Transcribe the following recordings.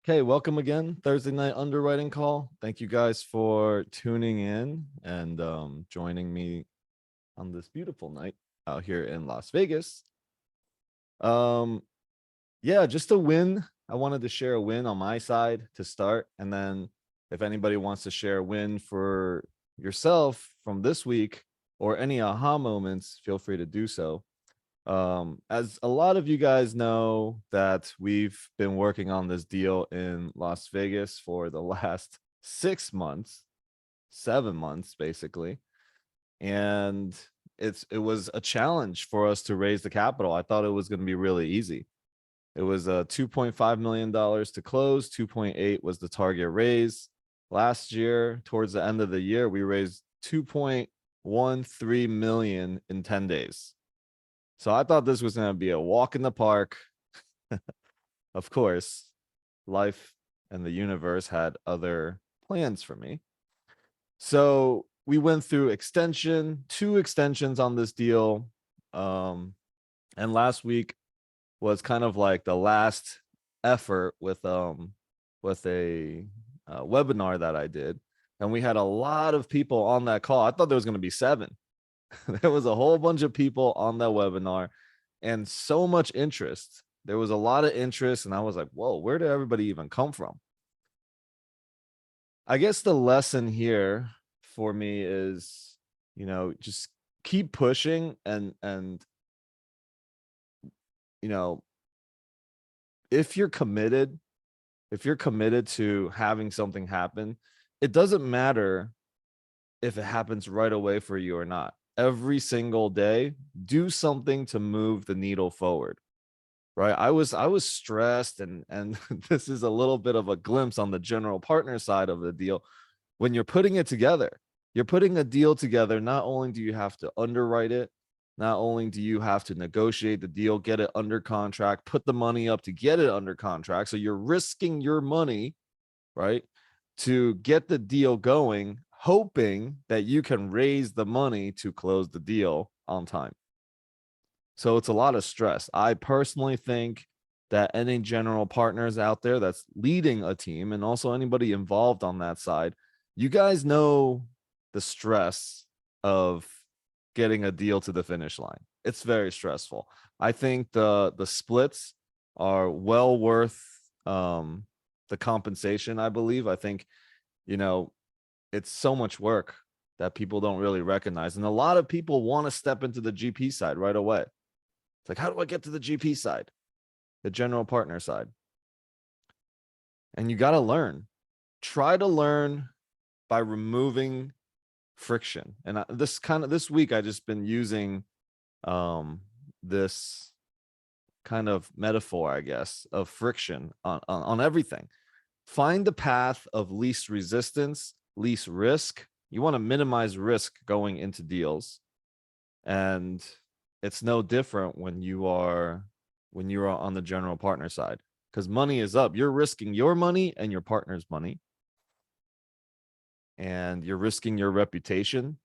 Okay, welcome again. Thursday night underwriting call. Thank you guys for tuning in and joining me on this beautiful night out here in Las Vegas. Um, yeah, just a win. I wanted to share a win on my side to start, and then if anybody wants to share a win for yourself from this week or any aha moments, feel free to do so. As a lot of you guys know that we've been working on this deal in Las Vegas for the last 6 months, 7 months basically, and it was a challenge for us to raise the capital. I thought it was going to be really easy. It was $2.5 million to close. 2.8 was the target raise. Last year, towards the end of the year, we raised 2.13 million in 10 days. So I thought this was going to be a walk in the park. Of course, life and the universe had other plans for me. So we went through two extensions on this deal. And last week was kind of like the last effort with a webinar that I did. And we had a lot of people on that call. I thought there was going to be 7. There was a whole bunch of people on that webinar and so much interest. There was a lot of interest, and I was like, whoa, where did everybody even come from? I guess the lesson here for me is, just keep pushing and you know, if you're committed, to having something happen, it doesn't matter if it happens right away for you or not. Every single day, do something to move the needle forward. Right. I was stressed, and this is a little bit of a glimpse on the general partner side of the deal. When you're putting it together, you're putting a deal together. Not only do you have to underwrite it, not only do you have to negotiate the deal, get it under contract, put the money up to get it under contract. So you're risking your money, right, to get the deal going, hoping that you can raise the money to close the deal on time. So it's a lot of stress. I personally think that any general partners out there that's leading a team, and also anybody involved on that side, you guys know the stress of getting a deal to the finish line. It's very stressful. I think the splits are well worth the compensation, I believe. I think, it's so much work that people don't really recognize. And a lot of people want to step into the GP side right away. It's like, how do I get to the GP side, the general partner side? And you got to learn. Try to learn by removing friction. And this week, I just been using this kind of metaphor, I guess, of friction on everything. Find the path of least resistance, least risk. You want to minimize risk going into deals. And it's no different when you are on the general partner side, because money is up. You're risking your money and your partner's money, and you're risking your reputation,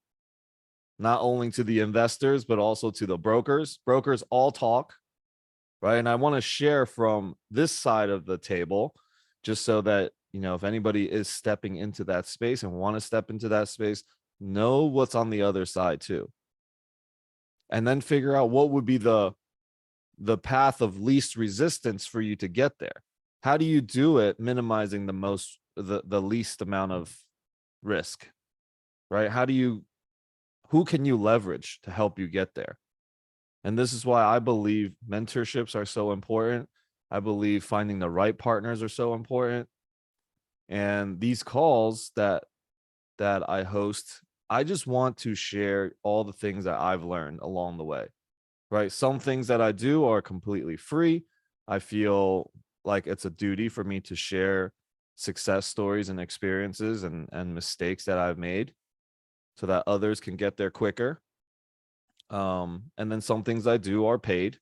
not only to the investors but also to the brokers. Brokers all talk, right? And I want to share from this side of the table, just so that, if anybody is stepping into that space and want to step into that space, know what's on the other side too, and then figure out what would be the path of least resistance for you to get there. How do you do it minimizing the least amount of risk, right? Who can you leverage to help you get there? And this is why I believe mentorships are so important. I believe finding the right partners are so important. And these calls that I host, I just want to share all the things that I've learned along the way, right? Some things that I do are completely free. I feel like it's a duty for me to share success stories and experiences and mistakes that I've made so that others can get there quicker. And then some things I do are paid,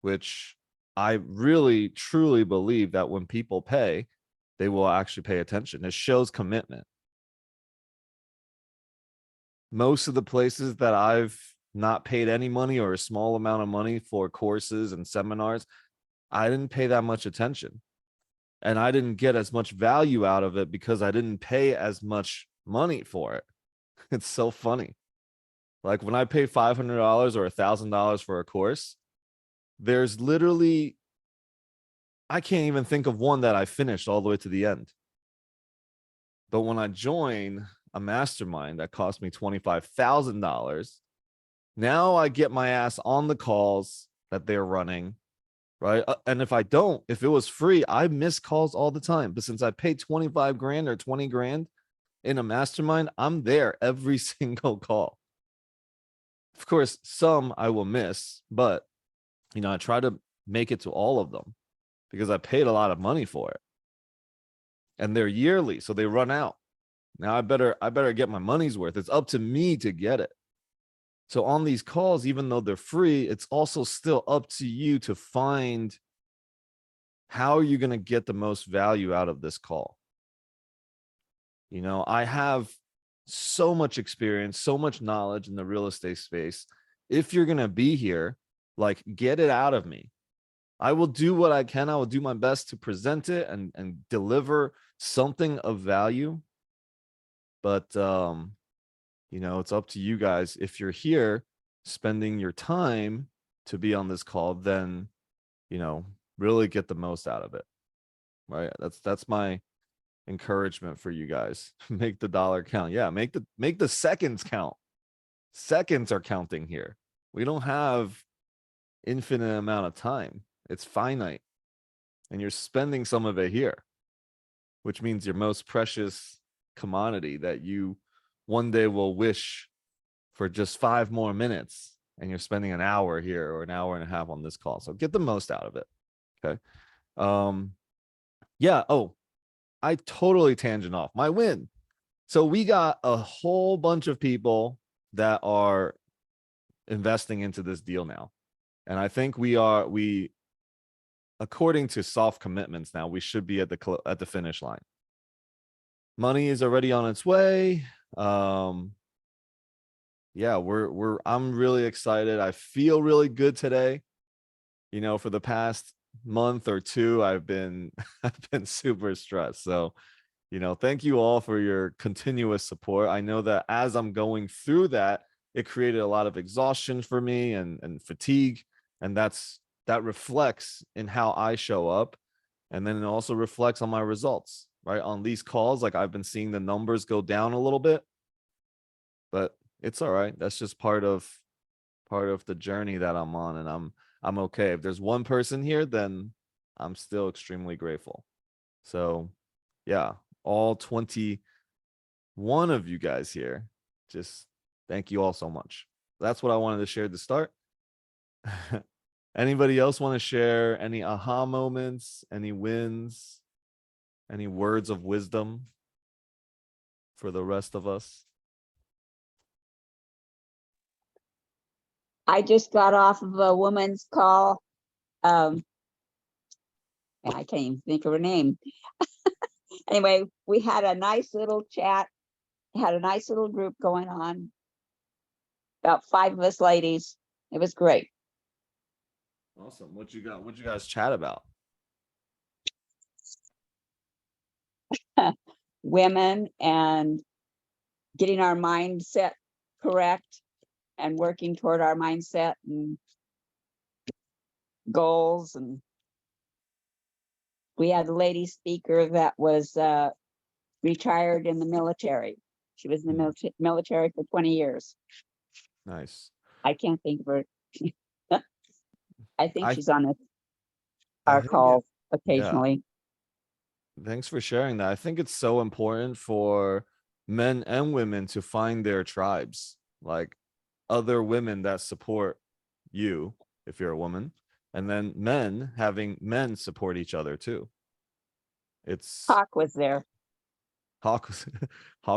which I really truly believe that when people pay, they will actually pay attention. It shows commitment. Most of the places that I've not paid any money or a small amount of money for courses and seminars, I didn't pay that much attention. and I didn't get as much value out of it because I didn't pay as much money for it. It's so funny. Like when I pay $500 or $1,000 for a course, there's literally, I can't even think of one that I finished all the way to the end. But when I join a mastermind that cost me $25,000, now I get my ass on the calls that they're running, right? And if I don't, if it was free, I miss calls all the time. But since I paid 25 grand or 20 grand in a mastermind, I'm there every single call. Of course, some I will miss, but I try to make it to all of them because I paid a lot of money for it. And they're yearly, so they run out. Now I better get my money's worth. It's up to me to get it. So on these calls, even though they're free, it's also still up to you to find how are you going to get the most value out of this call. I have so much experience, so much knowledge in the real estate space. If you're going to be here, like, get it out of me. I will do what I can. I will do my best to present it and deliver something of value. But, it's up to you guys. If you're here spending your time to be on this call, then, really get the most out of it. Right. That's my encouragement for you guys. Make the dollar count. Yeah. Make the seconds count. Seconds are counting here. We don't have infinite amount of time. It's finite. And you're spending some of it here, which means your most precious commodity that you one day will wish for just 5 more minutes, and you're spending an hour here or an hour and a half on this call. So get the most out of it. Okay. Yeah. Oh, I totally tangent off my win. So we got a whole bunch of people that are investing into this deal now. And I think we according to soft commitments now, we should be at the finish line. Money is already on its way. Yeah, I'm really excited. I feel really good today. For the past month or two, I've been super stressed. So, thank you all for your continuous support. I know that as I'm going through that, it created a lot of exhaustion for me and fatigue. And that reflects in how I show up. And then it also reflects on my results, right? On these calls, like, I've been seeing the numbers go down a little bit, but it's all right. That's just part of the journey that I'm on, and I'm okay. If there's one person here, then I'm still extremely grateful. So yeah, all 21 of you guys here, just thank you all so much. That's what I wanted to share to start. Anybody else want to share any aha moments, any wins, any words of wisdom for the rest of us? I just got off of a woman's call. And I can't even think of her name. Anyway, we had a nice little chat, had a nice little group going on. About 5 of us ladies. It was great. Awesome. What you guys chat about? Women and getting our mindset correct and working toward our mindset and goals. And we had a lady speaker that was retired in the military. She was in the military for 20 years. Nice. I can't think of her. I think she's on I our think call occasionally. Thanks for sharing that. I think it's so important for men and women to find their tribes, like other women that support you if you're a woman, and then men having men support each other too. It's Hawk was there. Hawk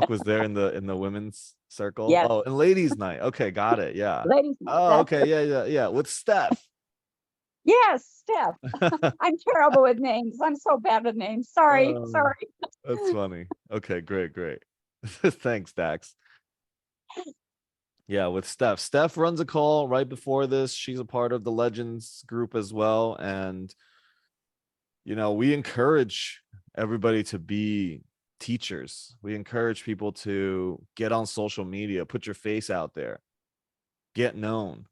was there in the women's circle. Yes. Oh, and ladies' night. Okay, got it. Yeah. Ladies. Oh, okay. Yeah. With Steph. Yes, Steph. I'm terrible with names. I'm so bad with names. Sorry. That's funny. Okay, great. Thanks, Dax. Yeah, with Steph. Steph runs a call right before this. She's a part of the Legends group as well. And we encourage everybody to be teachers. We encourage people to get on social media, put your face out there, get known,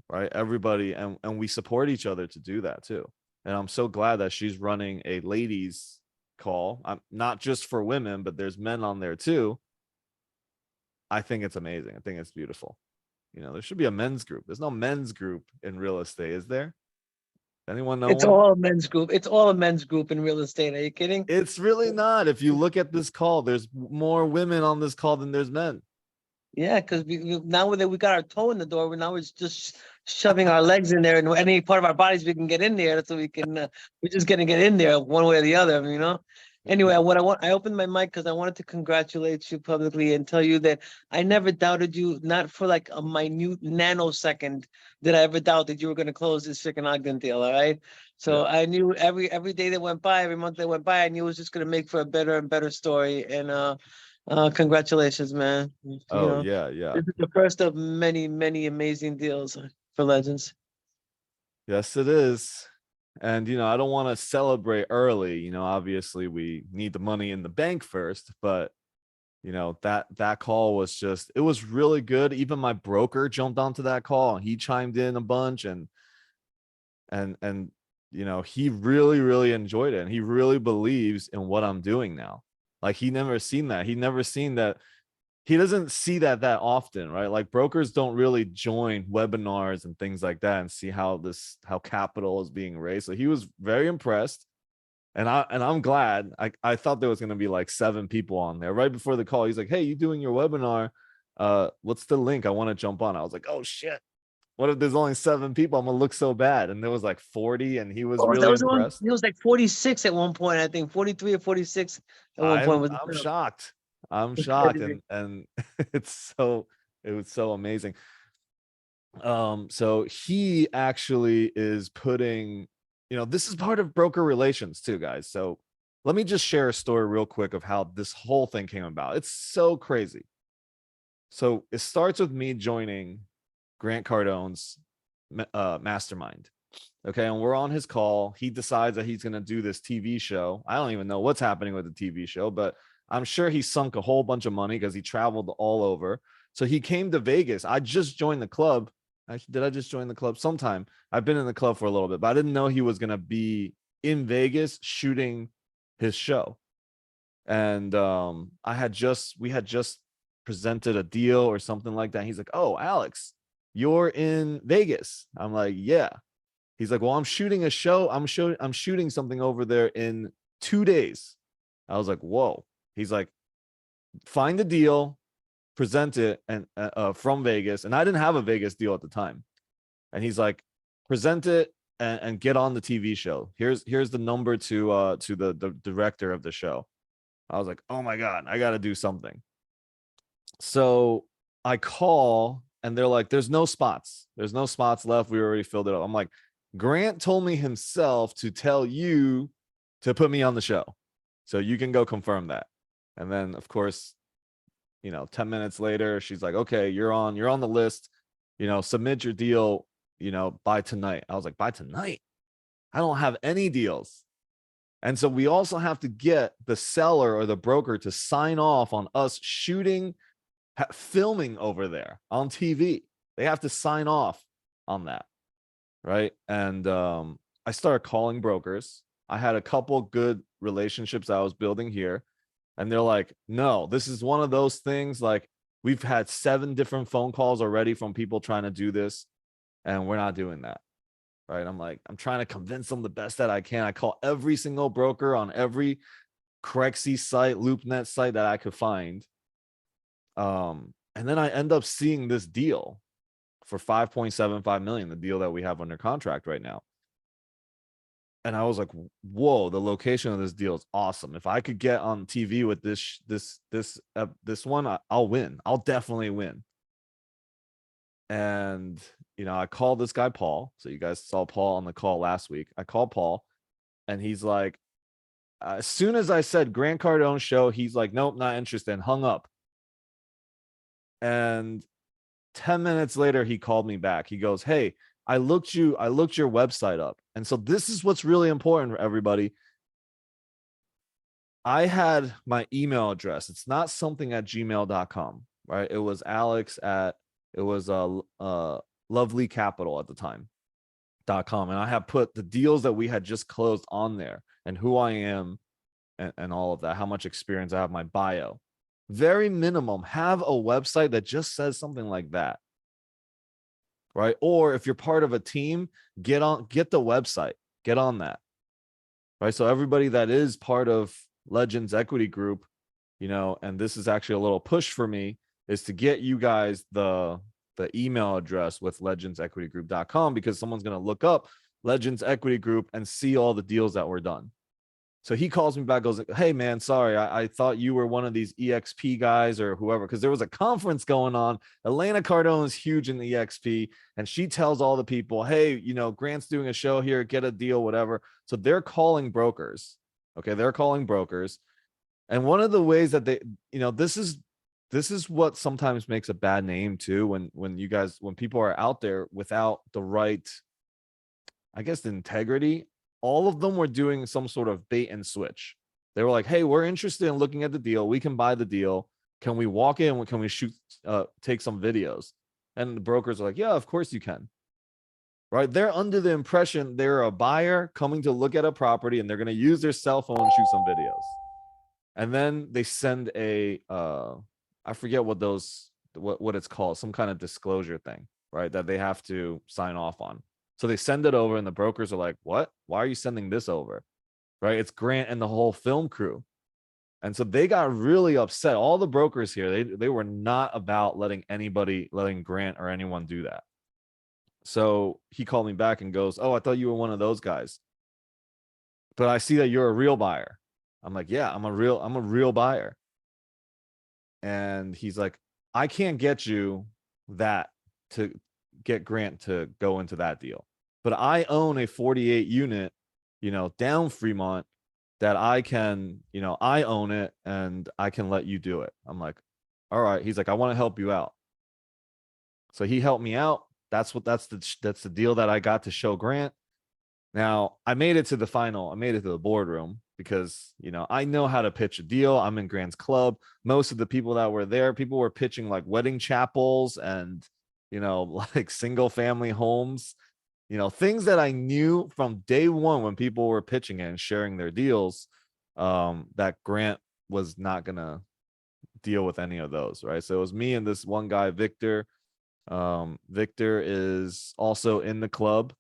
right? Everybody, and we support each other to do that too. And I'm so glad that she's running a ladies call. I'm not just for women, but there's men on there too. I think it's amazing. I think it's beautiful. There should be a men's group. There's no men's group in real estate, is there? Anyone know It's one? all a men's group. It's all a men's group in real estate. Are you kidding? It's really not. If you look at this call, there's more women on this call than there's men. Yeah, because now that we got our toe in the door, we're just shoving our legs in there, and any part of our bodies we can get in there, so we're just gonna get in there one way or the other, you know. Anyway, I opened my mic because I wanted to congratulate you publicly and tell you that I never doubted you, not for like a minute nanosecond did I ever doubt that you were gonna close this freaking Ogden deal. All right. So Yeah. I knew every day that went by, every month that went by, I knew it was just gonna make for a better and better story. And congratulations, man. Oh, yeah, yeah. This is the first of many, many amazing deals for Legends. Yes, it is. And I don't want to celebrate early. Obviously we need the money in the bank first, but that call was it was really good. Even my broker jumped onto that call and he chimed in a bunch, and he really, really enjoyed it. And he really believes in what I'm doing now. Like, he never seen that. He never seen that. He doesn't see that often, right? Like, brokers don't really join webinars and things like that and see how capital is being raised. So he was very impressed. And I'm glad. I thought there was going to be like 7 people on there. Right before the call, he's like, "Hey, you doing your webinar? What's the link? I want to jump on." I was like, "Oh shit. What if there's only 7 people? I'm gonna look so bad." And there was like 40, and he was Oh, that really was the one. impressed. It was like 46 at one point, I think 43 or 46 at one point. I'm shocked. I'm shocked. And it was so amazing. So he actually is putting, this is part of broker relations too, guys. So let me just share a story real quick of how this whole thing came about. It's so crazy. So it starts with me joining Grant Cardone's mastermind. Okay. And we're on his call. He decides that he's going to do this TV show. I don't even know what's happening with the TV show, but I'm sure he sunk a whole bunch of money because he traveled all over. So he came to Vegas. I just joined the club. Did I just join the club? Sometime. I've been in the club for a little bit, but I didn't know he was going to be in Vegas shooting his show. And we had just presented a deal or something like that. He's like, "Oh, Alex, you're in Vegas." I'm like, "Yeah." He's like, "Well, I'm shooting a show. I'm shooting something over there in 2 days." I was like, "Whoa." He's like, "Find the deal, present it, and from Vegas." And I didn't have a Vegas deal at the time. And he's like, "Present it and get on the TV show. Here's the number to the director of the show." I was like, "Oh my God, I got to do something." So I call and they're like, "There's no spots. There's no spots left. We already filled it up." I'm like, "Grant told me himself to tell you to put me on the show. So you can go confirm that." And then, of course, 10 minutes later, she's like, "Okay, you're on the list. Submit your deal, by tonight." I was like, "By tonight? I don't have any deals." And so we also have to get the seller or the broker to sign off on us filming over there on TV. They have to sign off on that. Right. And I started calling brokers. I had a couple good relationships I was building here. And they're like, "No, this is one of those things. Like, we've had 7 different phone calls already from people trying to do this, and we're not doing that." Right. I'm like, I'm trying to convince them the best that I can. I call every single broker on every Crexy site, LoopNet site that I could find. And then I end up seeing this deal for 5.75 million, the deal that we have under contract right now. And I was like, "Whoa, the location of this deal is awesome. If I could get on TV with this one, I'll win. I'll definitely win." And I called this guy Paul. So you guys saw Paul on the call last week. I called Paul, and he's like, as soon as I said Grant Cardone show, he's like, "Nope, not interested," and hung up. And 10 minutes later, he called me back. He goes, "Hey, I looked your website up. And so this is what's really important for everybody. I had my email address. It's not something at gmail.com, right? It was Lovely Capital at the time.com. And I have put the deals that we had just closed on there and who I am and all of that, how much experience I have, my bio. Very minimum, have a website that just says something like that. Right. Or if you're part of a team, get the website, get on that. Right. So everybody that is part of Legends Equity Group, and this is actually a little push for me, is to get you guys the email address with legendsequitygroup.com, because someone's going to look up Legends Equity Group and see all the deals that were done. So he calls me back, goes, hey, man, sorry, I thought you were one of these EXP guys or whoever, because there was a conference going on. Elena Cardone is huge in the EXP, and she tells all the people, hey, Grant's doing a show here, get a deal, whatever. So they're calling brokers. Okay, they're calling brokers. And one of the ways that they, this is what sometimes makes a bad name too, when people are out there without the right, I guess, the integrity. All of them were doing some sort of bait and switch. They were like, hey, we're interested in looking at the deal. We can buy the deal. Can we walk in? Can we take some videos? And the brokers are like, yeah, of course you can. Right? They're under the impression they're a buyer coming to look at a property and they're going to use their cell phone and shoot some videos. And then they send I forget what it's called, some kind of disclosure thing, right? That they have to sign off on. So they send it over and the brokers are like, what? Why are you sending this over? Right? It's Grant and the whole film crew. And so they got really upset. All the brokers here, they were not about letting Grant or anyone do that. So he called me back and goes, oh, I thought you were one of those guys. But I see that you're a real buyer. I'm like, yeah, I'm a real buyer. And he's like, I can't get you that to get Grant to go into that deal. But I own a 48 unit, down Fremont that I can, I own it and I can let you do it. I'm like, all right. He's like, I want to help you out. So he helped me out. That's the deal that I got to show Grant. Now I made it to the final. I made it to the boardroom because, I know how to pitch a deal. I'm in Grant's club. Most of the people that were there, people were pitching like wedding chapels and, like single family homes, things that I knew from day one when people were pitching it and sharing their deals, that Grant was not going to deal with any of those. Right. So it was me and this one guy, Victor. Victor is also in the club.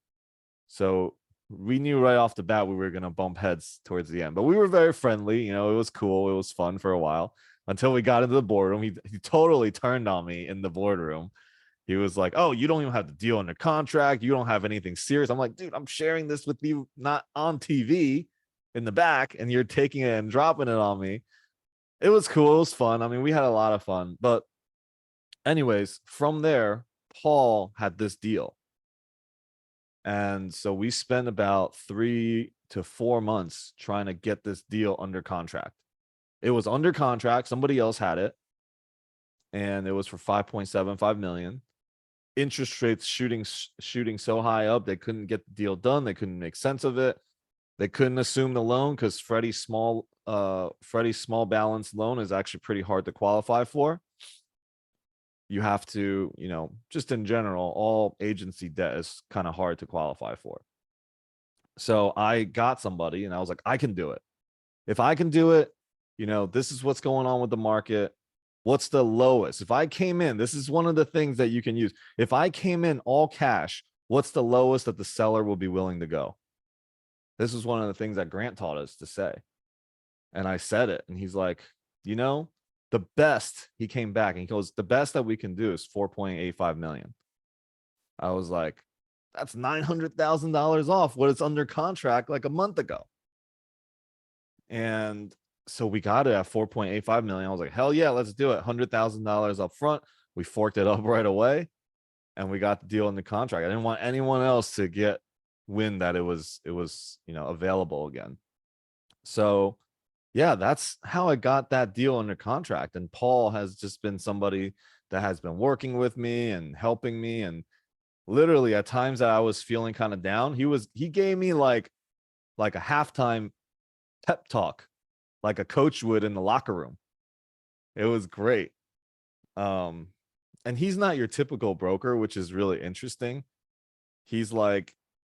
So we knew right off the bat we were going to bump heads towards the end, but we were very friendly. It was cool. It was fun for a while until we got into the boardroom. He totally turned on me in the boardroom. He was like, oh, you don't even have the deal under contract. You don't have anything serious. I'm like, dude, I'm sharing this with you, not on TV in the back, and you're taking it and dropping it on me. It was cool. It was fun. I mean, we had a lot of fun. But anyways, from there, Paul had this deal. And so we spent about 3 to 4 months trying to get this deal under contract. It was under contract. Somebody else had it. And it was for 5.75 million. Interest rates shooting so high up, they couldn't get the deal done. They couldn't make sense of it. They couldn't assume the loan because Freddie's small balance loan is actually pretty hard to qualify for. You have to, just in general, all agency debt is kind of hard to qualify for. So I got somebody and I was like, I can do it. If I can do it, this is what's going on with the market. What's the lowest? If I came in, this is one of the things that you can use. If I came in all cash, what's the lowest that the seller will be willing to go? This is one of the things that Grant taught us to say. And I said it. And he's like, the best, he came back and he goes, the best that we can do is 4.85 million. I was like, that's $900,000 off what it's under contract like a month ago. And so we got it at 4.85 million. I was like, hell yeah, let's do it. $100,000 up front. We forked it up right away and we got the deal in the contract. I didn't want anyone else to get wind that it was, available again. So yeah, that's how I got that deal under contract. And Paul has just been somebody that has been working with me and helping me. And literally at times that I was feeling kind of down, he gave me like a halftime pep talk, like a coach would in the locker room. It was great. Um, and he's not your typical broker, which is really interesting. He's like,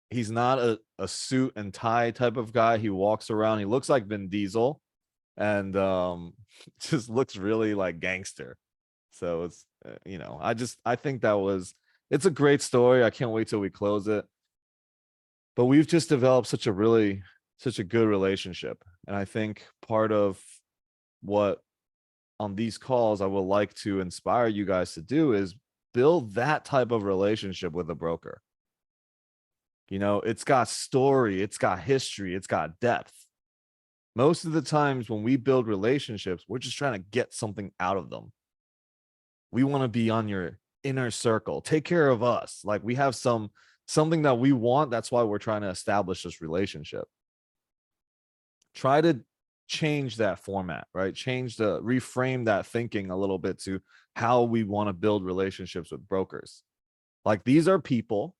he's not a suit and tie type of guy. He walks around, he looks like Vin Diesel, and just looks really like gangster. So it's I think it's a great story. I can't wait till we close it. But we've just developed such a good relationship. And I think part of what on these calls I would like to inspire you guys to do is build that type of relationship with a broker. It's got story, it's got history, it's got depth. Most of the times when we build relationships, we're just trying to get something out of them. We want to be on your inner circle. Take care of us. Like we have something that we want. That's why we're trying to establish this relationship. Try to change that format, right? Reframe that thinking a little bit to how we want to build relationships with brokers. Like these are people,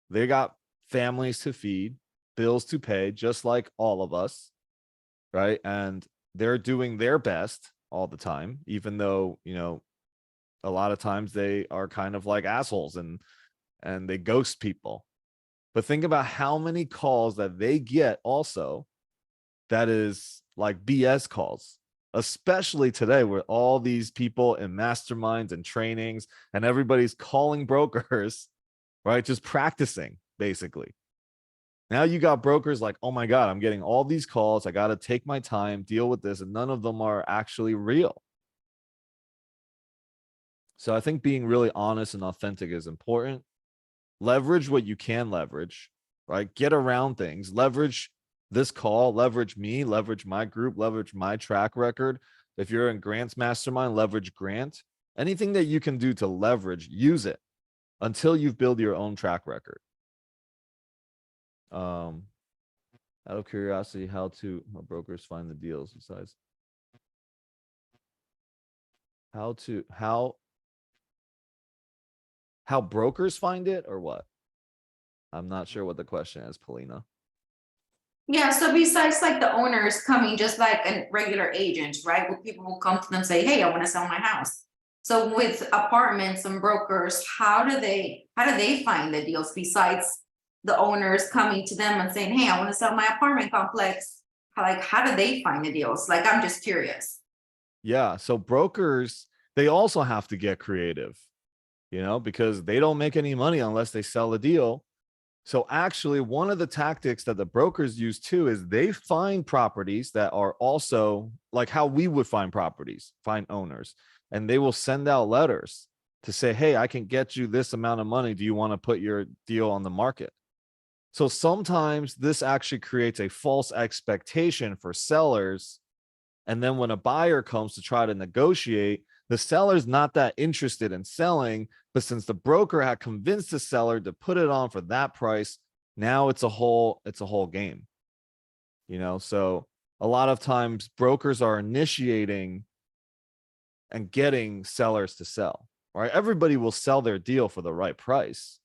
they got families to feed, bills to pay, just like all of us, right? And they're doing their best all the time, even though, a lot of times they are kind of like assholes and they ghost people. But think about how many calls that they get also that is like BS calls, especially today where all these people in masterminds and trainings and everybody's calling brokers, right? Just practicing basically. Now you got brokers like, oh my God, I'm getting all these calls. I got to take my time, deal with this. And none of them are actually real. So I think being really honest and authentic is important. Leverage what you can leverage, right? Get around things, leverage this call, leverage me, leverage my group, leverage my track record. If you're in Grant's mastermind, leverage Grant. Anything that you can do to leverage, use it until you've built your own track record. Out of curiosity, how brokers find the deals besides how brokers find it or what? I'm not sure what the question is, Polina. Yeah, so besides like the owners coming just like a regular agent, right? Well, people will come to them and say, hey, I want to sell my house. So with apartments and brokers, how do they find the deals besides the owners coming to them and saying, hey, I want to sell my apartment complex? How do they find the deals? Like, I'm just curious. Yeah, so brokers, they also have to get creative, because they don't make any money unless they sell a deal. So actually, one of the tactics that the brokers use too is they find properties that are also like how we would find properties, find owners, and they will send out letters to say, hey, I can get you this amount of money. Do you want to put your deal on the market? So sometimes this actually creates a false expectation for sellers. And then when a buyer comes to try to negotiate, the seller's not that interested in selling, but since the broker had convinced the seller to put it on for that price, now it's a whole game. So a lot of times brokers are initiating and getting sellers to sell, right? Everybody will sell their deal for the right price,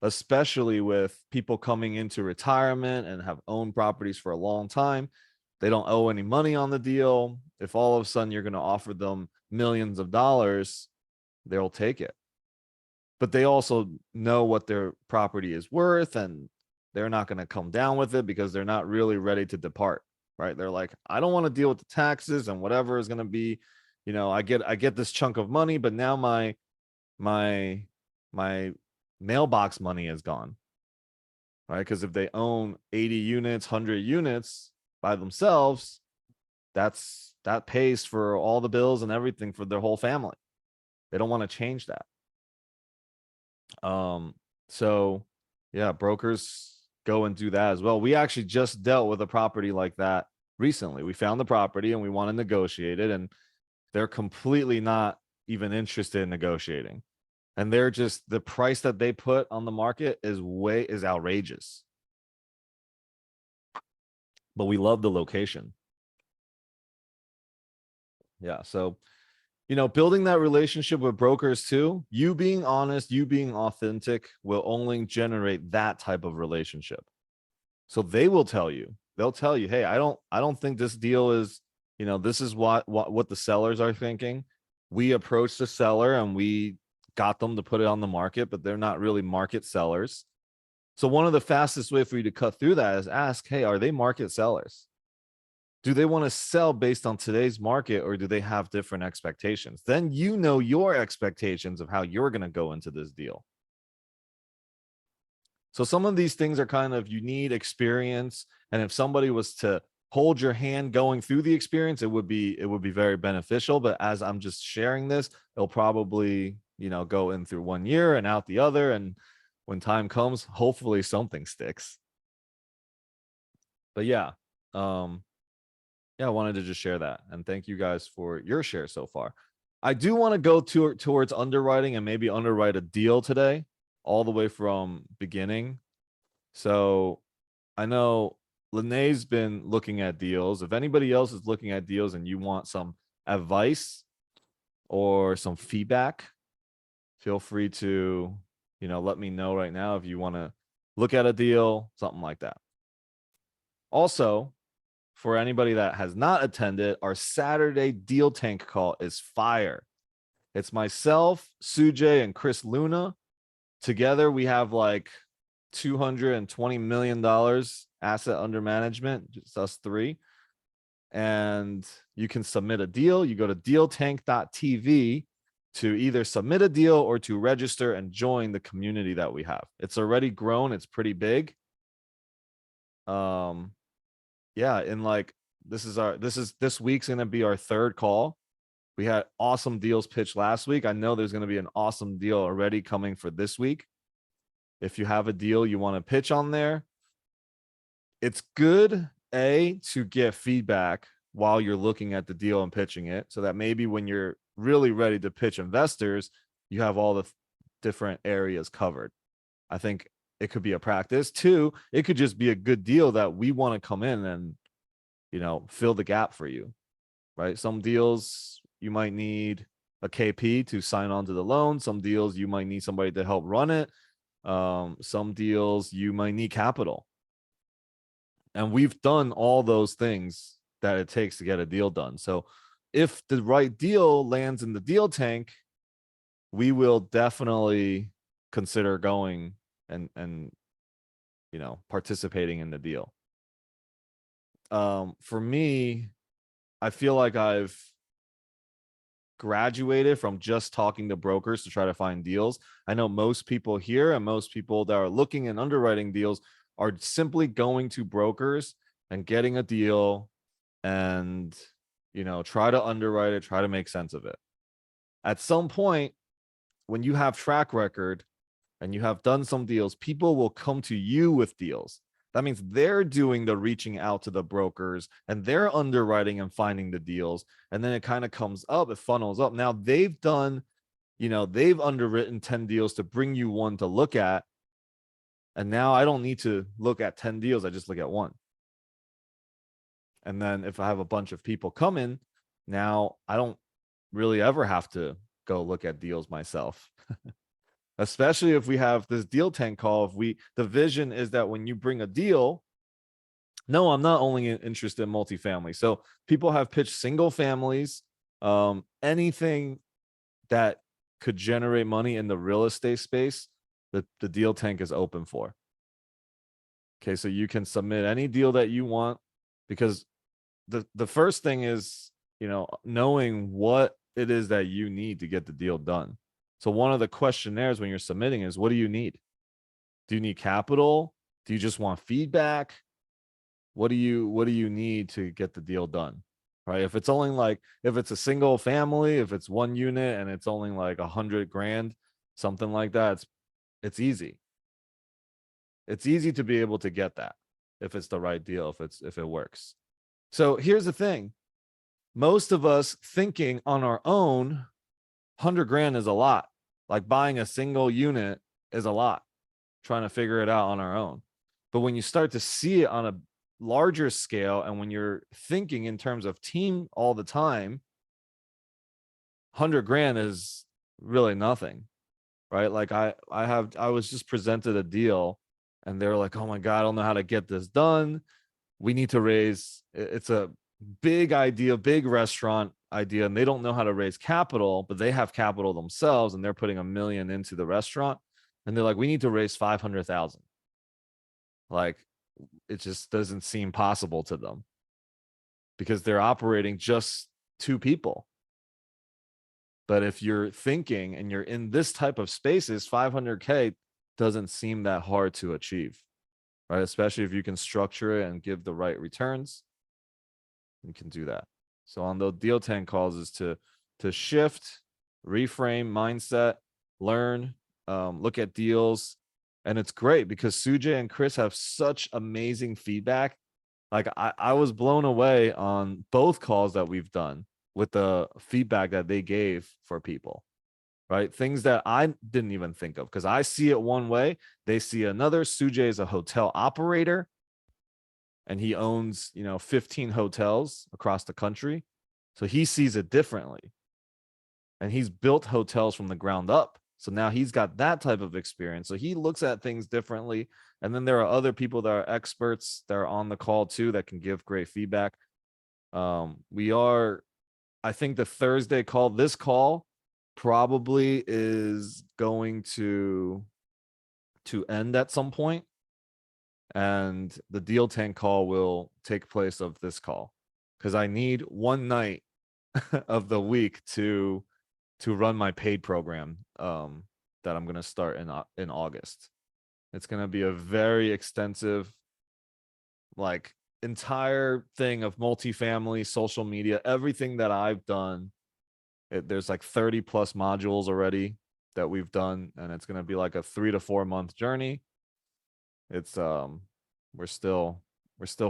especially with people coming into retirement and have owned properties for a long time. They don't owe any money on the deal. If all of a sudden you're going to offer them millions of dollars, they'll take it. But they also know what their property is worth, and they're not going to come down with it because they're not really ready to depart, right? They're like, I don't want to deal with the taxes and whatever is going to be, I get this chunk of money, but now my mailbox money is gone, right? Because if they own 80 units, 100 units by themselves, that pays for all the bills and everything for their whole family. They don't want to change that. So yeah, brokers go and do that as well. We actually just dealt with a property like that recently. We found the property and we want to negotiate it, and they're completely not even interested in negotiating. And they're just, the price that they put on the market is outrageous. But we love the location. Yeah. So, building that relationship with brokers too, you being honest, you being authentic will only generate that type of relationship. So they'll tell you, hey, I don't think this deal is, this is what the sellers are thinking. We approached the seller and we got them to put it on the market, but they're not really market sellers. So one of the fastest way for you to cut through that is ask, hey, are they market sellers? Do they want to sell based on today's market, or do they have different expectations? Then your expectations of how you're going to go into this deal. So some of these things are kind of, you need experience. And if somebody was to hold your hand going through the experience, it would be very beneficial. But as I'm just sharing this, it'll probably, go in through 1 year and out the other. And when time comes, hopefully something sticks. But yeah, I wanted to just share that. And thank you guys for your share so far. I do want to go towards underwriting and maybe underwrite a deal today, all the way from beginning. So I know Lene's been looking at deals. If anybody else is looking at deals and you want some advice or some feedback, feel free to, let me know right now if you want to look at a deal, something like that. Also, for anybody that has not attended, our Saturday deal tank call is fire. It's myself, Sujay, and Chris Luna. Together, we have like $220 million asset under management, just us three. And you can submit a deal. You go to dealtank.tv to either submit a deal or to register and join the community that we have. It's already grown. It's pretty big. Yeah, and like this week's gonna be our third call. We had awesome deals pitched last week. I know there's gonna be an awesome deal already coming for this week. If you have a deal you want to pitch on there, it's good to get feedback while you're looking at the deal and pitching it, so that maybe when you're really ready to pitch investors, you have all the different areas covered. I think it could be a practice. 2, it could just be a good deal that we want to come in and, fill the gap for you, right? Some deals you might need a KP to sign on to the loan. Some deals you might need somebody to help run it. Some deals you might need capital. And we've done all those things that it takes to get a deal done. So if the right deal lands in the deal tank, we will definitely consider going and participating in the deal. For me, I feel like I've graduated from just talking to brokers to try to find deals. I know most people here and most people that are looking and underwriting deals are simply going to brokers and getting a deal and, try to underwrite it, try to make sense of it. At some point, when you have track record and you have done some deals, people will come to you with deals. That means they're doing the reaching out to the brokers and they're underwriting and finding the deals. And then it kind of comes up, it funnels up. Now they've done, they've underwritten 10 deals to bring you one to look at. And now I don't need to look at 10 deals. I just look at one. And then if I have a bunch of people coming, now I don't really ever have to go look at deals myself. Especially if we have this deal tank call. The vision is that when you bring a deal, no, I'm not only interested in multifamily. So people have pitched single families, anything that could generate money in the real estate space, the deal tank is open for. Okay, so you can submit any deal that you want, because the first thing is, knowing what it is that you need to get the deal done. So one of the questionnaires when you're submitting is, what do you need? Do you need capital? Do you just want feedback? What do you need to get the deal done? Right? If it's a single family, if it's one unit and it's only like $100,000, something like that, it's easy. It's easy to be able to get that if it's the right deal, if it works. So here's the thing. Most of us thinking on our own, $100,000 is a lot. Like buying a single unit is a lot, trying to figure it out on our own. But when you start to see it on a larger scale, and when you're thinking in terms of team all the time, 100 grand is really nothing, right? Like I was just presented a deal and they're like, oh my God, I don't know how to get this done. We need to raise, it's a big idea, big restaurant idea, and they don't know how to raise capital, but they have capital themselves and they're putting $1 million into the restaurant. And they're like, we need to raise 500,000. Like, it just doesn't seem possible to them because they're operating just 2 people. But if you're thinking and you're in this type of spaces, 500K doesn't seem that hard to achieve, right? Especially if you can structure it and give the right returns, you can do that. So on the deal 10 calls is to shift, reframe mindset, learn, look at deals. And it's great because Sujay and Chris have such amazing feedback. Like I was blown away on both calls that we've done with the feedback that they gave for people, right? Things that I didn't even think of because I see it one way, they see another. Sujay is a hotel operator and he owns, 15 hotels across the country. So he sees it differently. And he's built hotels from the ground up. So now he's got that type of experience. So he looks at things differently. And then there are other people that are experts that are on the call too that can give great feedback. I think the Thursday call, this call probably is going to end at some point, and the deal 10 call will take place of this call because I need one night of the week to run my paid program that I'm going to start in August. It's going to be a very extensive, like, entire thing of multifamily, social media, everything that I've done. There's like 30 plus modules already that we've done, and it's going to be like a 3 to 4 month journey. It's we're still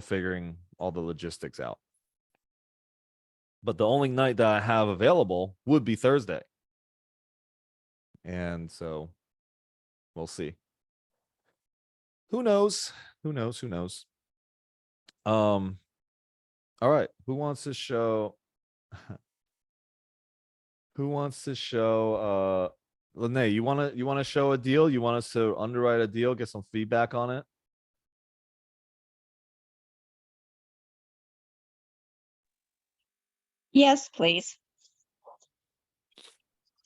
figuring all the logistics out. But the only night that I have available would be Thursday. And so we'll see. Who knows? Who knows? Who knows? All right. Who wants to show Lene, you wanna show a deal? You want us to underwrite a deal, get some feedback on it? Yes, please.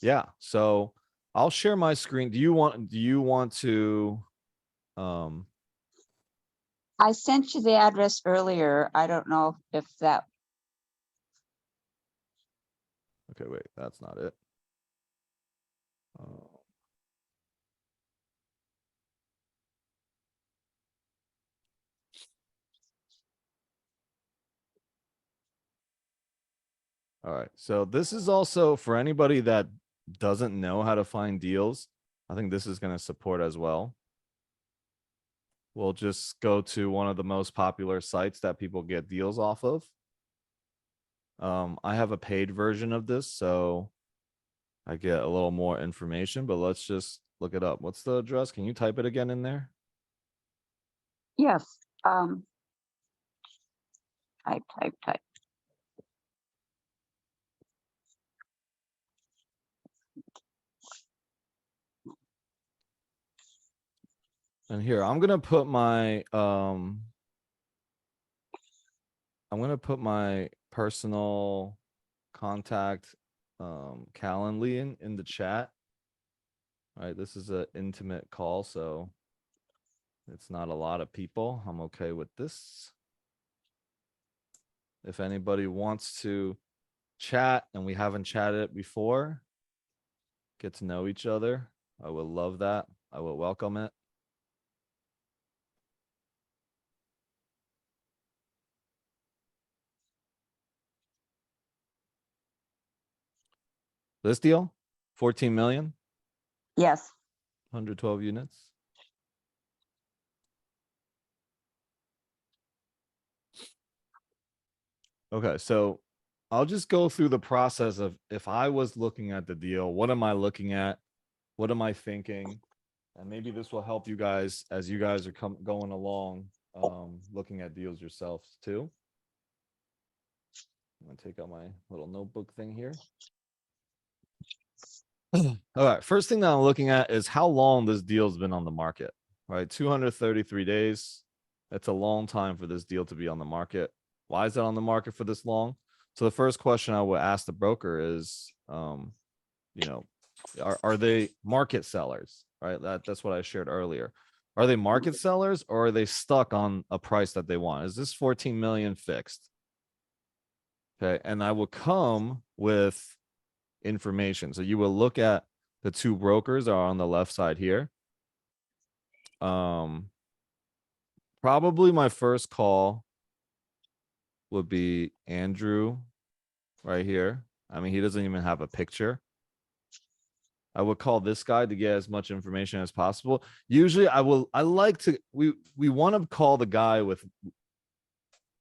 Yeah. So I'll share my screen. Do you want to I sent you the address earlier. I don't know if that, okay, wait, that's not it. All right. So this is also for anybody that doesn't know how to find deals. I think this is going to support as well. We'll just go to one of the most popular sites that people get deals off of. I have a paid version of this, so I get a little more information, but let's just look it up. What's the address? Can you type it again in there? yes. Type. And here, I'm going to put my personal contact Calendly in the chat. All right, this is an intimate call, so it's not a lot of people. I'm okay with this. If anybody wants to chat and we haven't chatted before, get to know each other, I would love that. I would welcome it. This deal, 14 million, Yes. 112 units. Okay, so I'll just go through the process of if I was looking at the deal, what am I looking at? What am I thinking? And maybe this will help you guys as you guys are going along, looking at deals yourselves too. I'm gonna take out my little notebook thing here. All right. First thing that I'm looking at is how long this deal's been on the market, right? 233 days. That's a long time for this deal to be on the market. Why is that on the market for this long? So the first question I would ask the broker is, you know, are they market sellers, right? That's what I shared earlier. Are they market sellers or are they stuck on a price that they want? Is this 14 million fixed? Okay. And I will come with information. So you will look at the two brokers are on the left side here. Probably my first call would be Andrew right here. I mean, he doesn't even have a picture. I would call this guy to get as much information as possible. Usually we want to call the guy with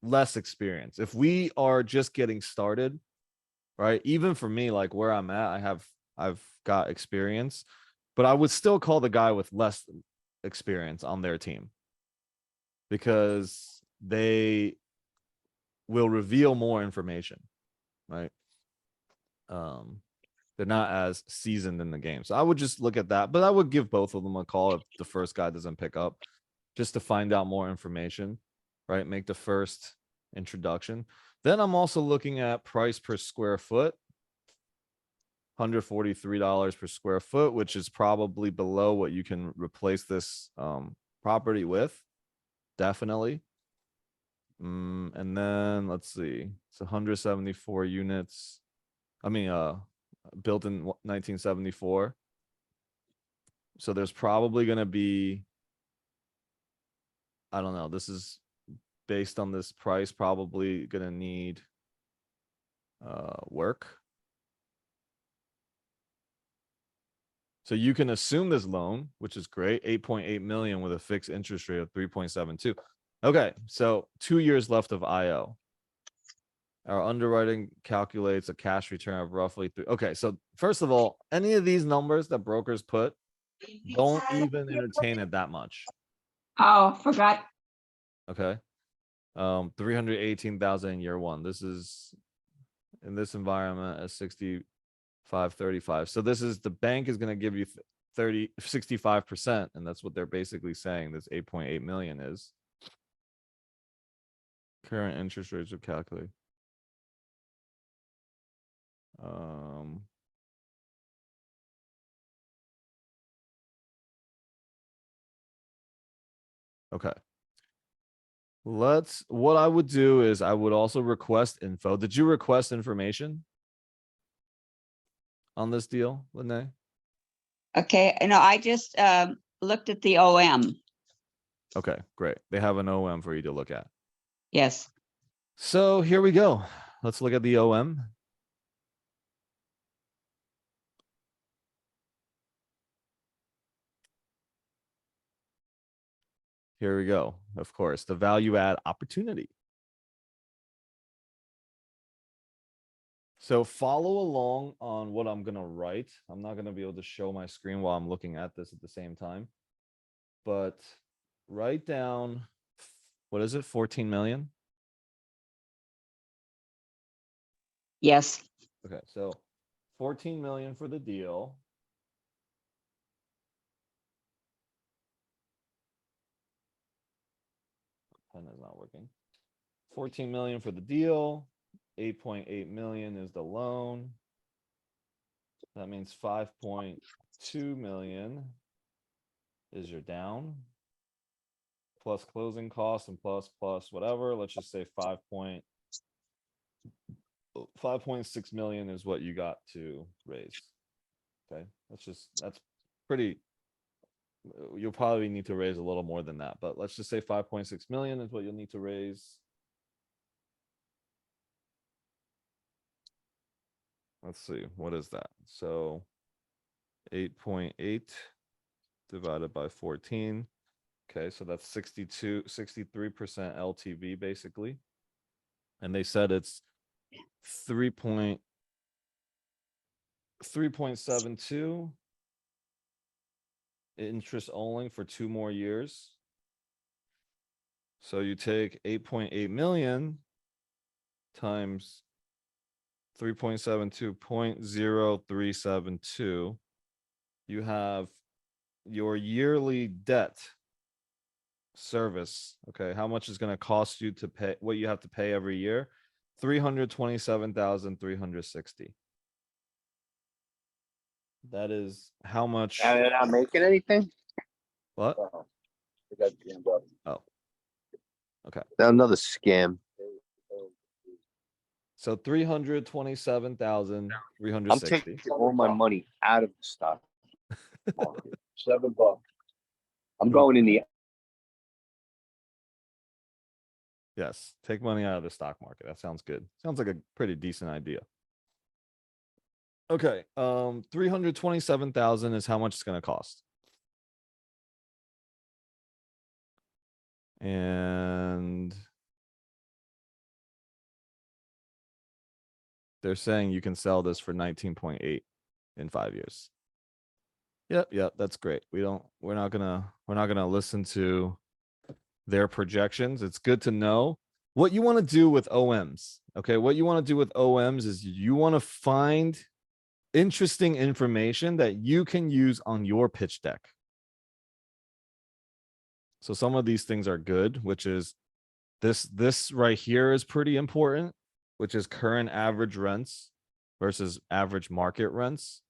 less experience. If we are just getting started, right? Even for me, like where I'm at, I've got experience, but I would still call the guy with less experience on their team because they will reveal more information, right? They're not as seasoned in the game. So I would just look at that, but I would give both of them a call if the first guy doesn't pick up just to find out more information, right? Make the first introduction. Then I'm also looking at price per square foot, $143 per square foot, which is probably below what you can replace this property with. Definitely. And then let's see, it's 174 units. I mean, built in 1974. So there's probably going to be, I don't know, this is based on this price, probably going to need work. So you can assume this loan, which is great, 8.8 million with a fixed interest rate of 3.72. Okay, so 2 years left of IO. Our underwriting calculates a cash return of roughly three. Okay, so first of all, any of these numbers that brokers put, don't even entertain it that much. Oh, forgot. Okay. 318,000 in year one. This is in this environment at 65.35. So this is the bank is going to give you 65%, and that's what they're basically saying this 8.8 million is. Current interest rates are calculated. Okay. What I would do is I would also request info. Did you request information on this deal, Lene? Okay, no, I just looked at the OM. Okay, great. They have an OM for you to look at. Yes. So here we go. Let's look at the OM. Here we go. Of course, the value add opportunity. So follow along on what I'm going to write. I'm not going to be able to show my screen while I'm looking at this at the same time. But write down, what is it? 14 million? Yes. Okay, so 14 million for the deal. Pen is not working. 14 million for the deal. 8.8 million is the loan. That means 5.2 million is your down. Plus closing costs and plus whatever. Let's just say 5.6 million is what you got to raise. Okay, that's pretty. You'll probably need to raise a little more than that, but let's just say 5.6 million is what you'll need to raise. Let's see, what is that? So 8.8 divided by 14. Okay, so that's 63% LTV basically. And they said it's 3.72 interest only for 2 more years. So you take 8.8 million times 3.72, 0.0372. you have your yearly debt service. Okay, how much is going to cost you to pay, what you have to pay every year? 327,360. That is how much. Now they're not making anything? What? Oh, they got jammed up. Oh, okay. Another scam. So 327,360. I'm taking all my money out of the stock market. $7. I'm going in the Yes, take money out of the stock market. That sounds good. Sounds like a pretty decent idea. Okay, 327,000 is how much it's going to cost. And they're saying you can sell this for 19.8 in 5 years. Yep, that's great. We're not gonna listen to their projections. It's good to know what you want to do with OMs. Okay, what you want to do with OMs is you want to find interesting information that you can use on your pitch deck. So some of these things are good, which is this right here is pretty important, which is current average rents versus average market rents.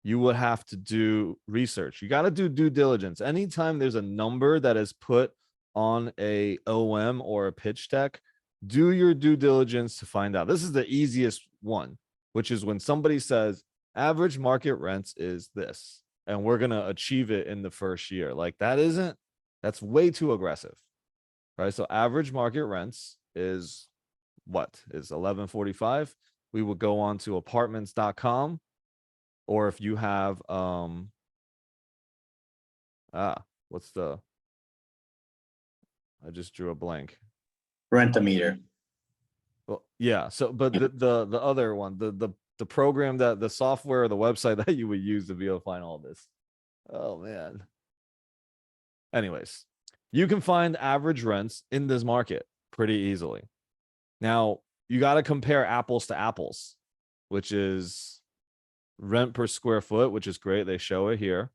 You would have to do research. You got to do due diligence. Anytime there's a number that is put on a OM or a pitch deck, do your due diligence to find out. This is the easiest one, which is when somebody says average market rents is this, and we're going to achieve it in the first year. Like that's way too aggressive, right? So average market rents is what is 1145. We would go on to apartments.com. Or if you have, what's the, I just drew a blank. Rent-a-meter. Well, yeah. So, but the other one, the program that the software or the website that you would use to be able to find all this. Oh man. Anyways, you can find average rents in this market pretty easily. Now you got to compare apples to apples, which is rent per square foot, which is great. They show it here.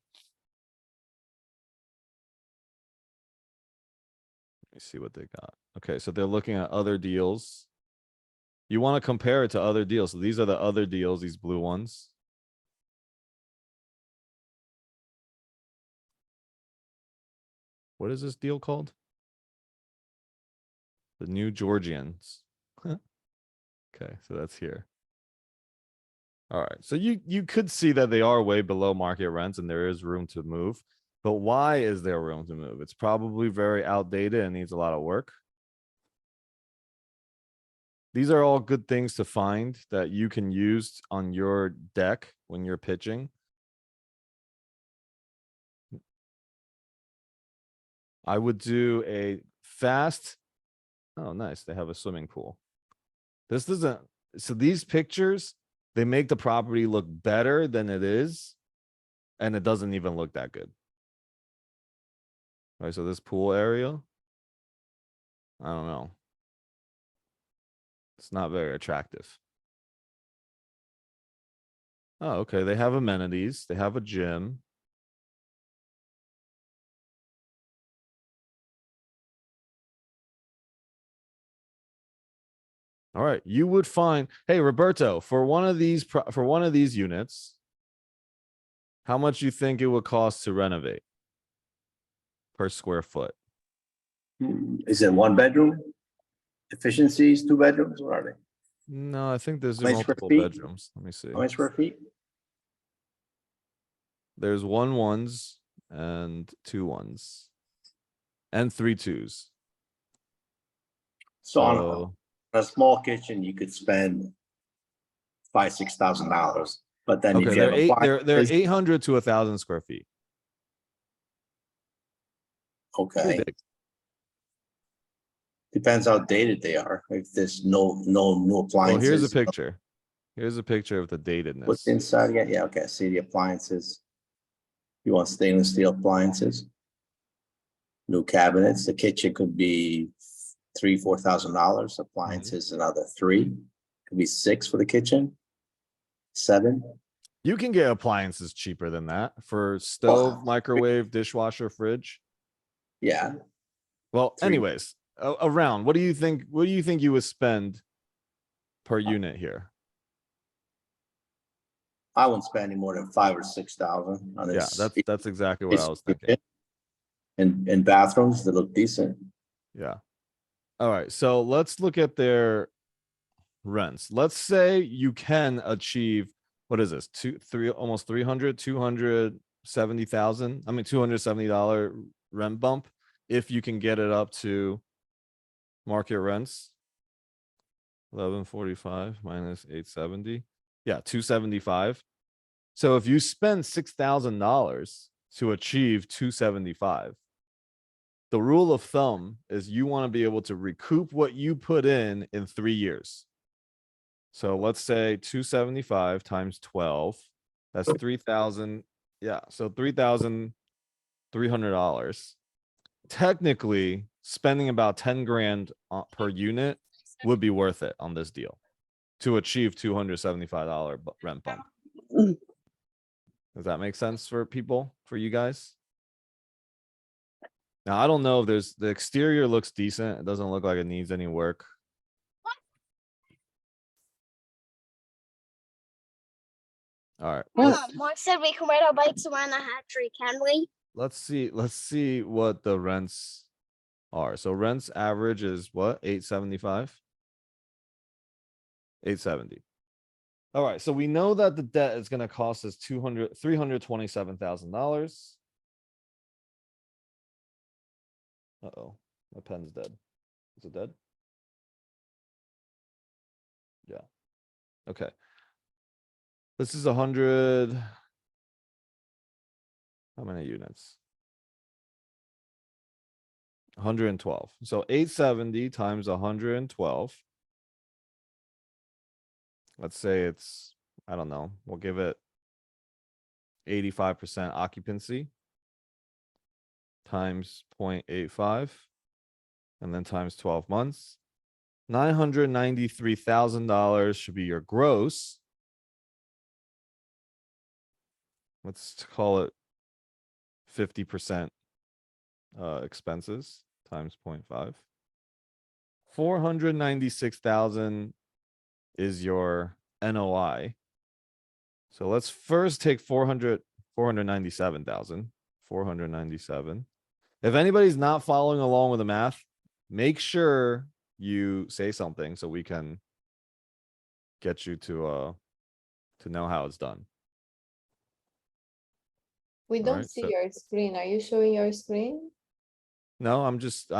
Let me see what they got. Okay, so they're looking at other deals. You want to compare it to other deals. So these are the other deals, these blue ones. What is this deal called? The New Georgians. Okay, so that's here. All right, so you could see that they are way below market rents and there is room to move. But why is there room to move? It's probably very outdated and needs a lot of work. These are all good things to find that you can use on your deck when you're pitching. I would do a fast. Oh, nice. They have a swimming pool. This doesn't. So these pictures, they make the property look better than it is. And it doesn't even look that good. All right. So this pool area, I don't know. It's not very attractive. Oh, okay. They have amenities. They have a gym. All right. You would find, hey, Roberto, for one of these units, how much you think it would cost to renovate per square foot? Is it one bedroom? Efficiencies, 2 bedrooms? What are they? No, I think there's How many square multiple feet? bedrooms. Let me see. How many square feet? There's 1s and 2s and 3 2s. So on So a small kitchen, you could spend $5,000-6,000. But then if okay, you have they're appliances, 800 to 1,000 square feet. Pretty okay, big. depends how dated they are. If there's no new Well, appliances. here's a picture. Here's a picture of the datedness. What's inside? Yeah, okay. I see the appliances. You want stainless steel appliances? New cabinets. The kitchen could be $3,000-4,000. Appliances another $3,000. Could be $6,000 for the kitchen. $7,000. You can get appliances cheaper than that for stove, microwave, dishwasher, fridge. Yeah, Well, Three. anyways, around, what do you think? What do you think you would spend per unit here? I wouldn't spend any more than 5 or 6,000 on Yeah, this. that's exactly what I was thinking. And bathrooms that look decent. Yeah. All right. So let's look at their rents. Let's say you can achieve, what is this? Almost 300, 270,000. I mean, $270 rent bump. If you can get it up to market rents. 1145 minus 870. Yeah, 275. So if you spend $6,000 to achieve 275, the rule of thumb is you want to be able to recoup what you put in 3 years. So let's say 275 times 12, that's 3,000. Yeah, so $3,300. Technically, spending about 10 grand per unit would be worth it on this deal to achieve $275 rent bump. Does that make sense for people, for you guys? Now, I don't know if the exterior looks decent. It doesn't look like it needs any work. All right. Mark said we can ride our bikes around the hatchery, can we? Let's see what the rents are. So rents average is what? 875? 870. All right. So we know that the debt is going to cost us $327,000. Uh-oh, my pen's dead. Is it dead? Yeah. Okay. This is 100. How many units? 112. So 870 times 112. Let's say it's, I don't know, we'll give it 85% occupancy times 0.85 and then times 12 months. $993,000 should be your gross. Let's call it 50% expenses times 0.5. 496,000 is your NOI. So let's first take 497,000. 497. If anybody's not following along with the math, make sure you say something so we can get you to know how it's done. We All don't right, see so- your screen. Are you showing your screen? No, I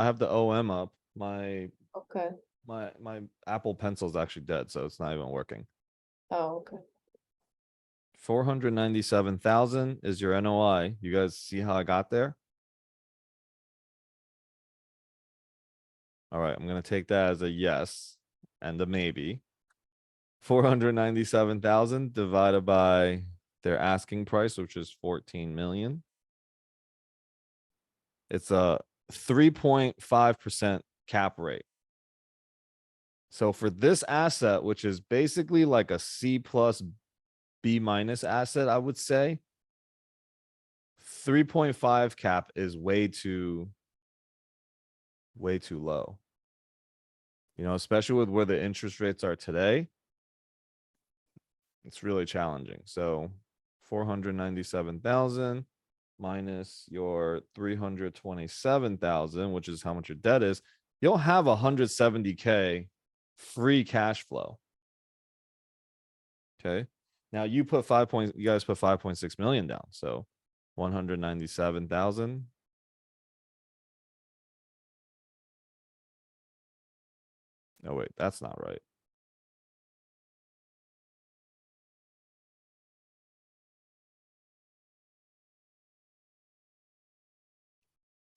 have the OM up. My Okay. my Apple Pencil is actually dead, so it's not even working. Oh, okay. 497,000 is your NOI. You guys see how I got there? All right, I'm gonna take that as a yes and a maybe. 497,000 divided by their asking price, which is 14 million. It's a 3.5% cap rate. So for this asset, which is basically like a C plus B minus asset, I would say 3.5 cap is way too low. You know, especially with where the interest rates are today. It's really challenging. So 497,000 minus your 327,000, which is how much your debt is, you'll have 170K free cash flow. Okay. Now you put you guys put 5.6 million down. So 197,000. Oh, wait, that's not right.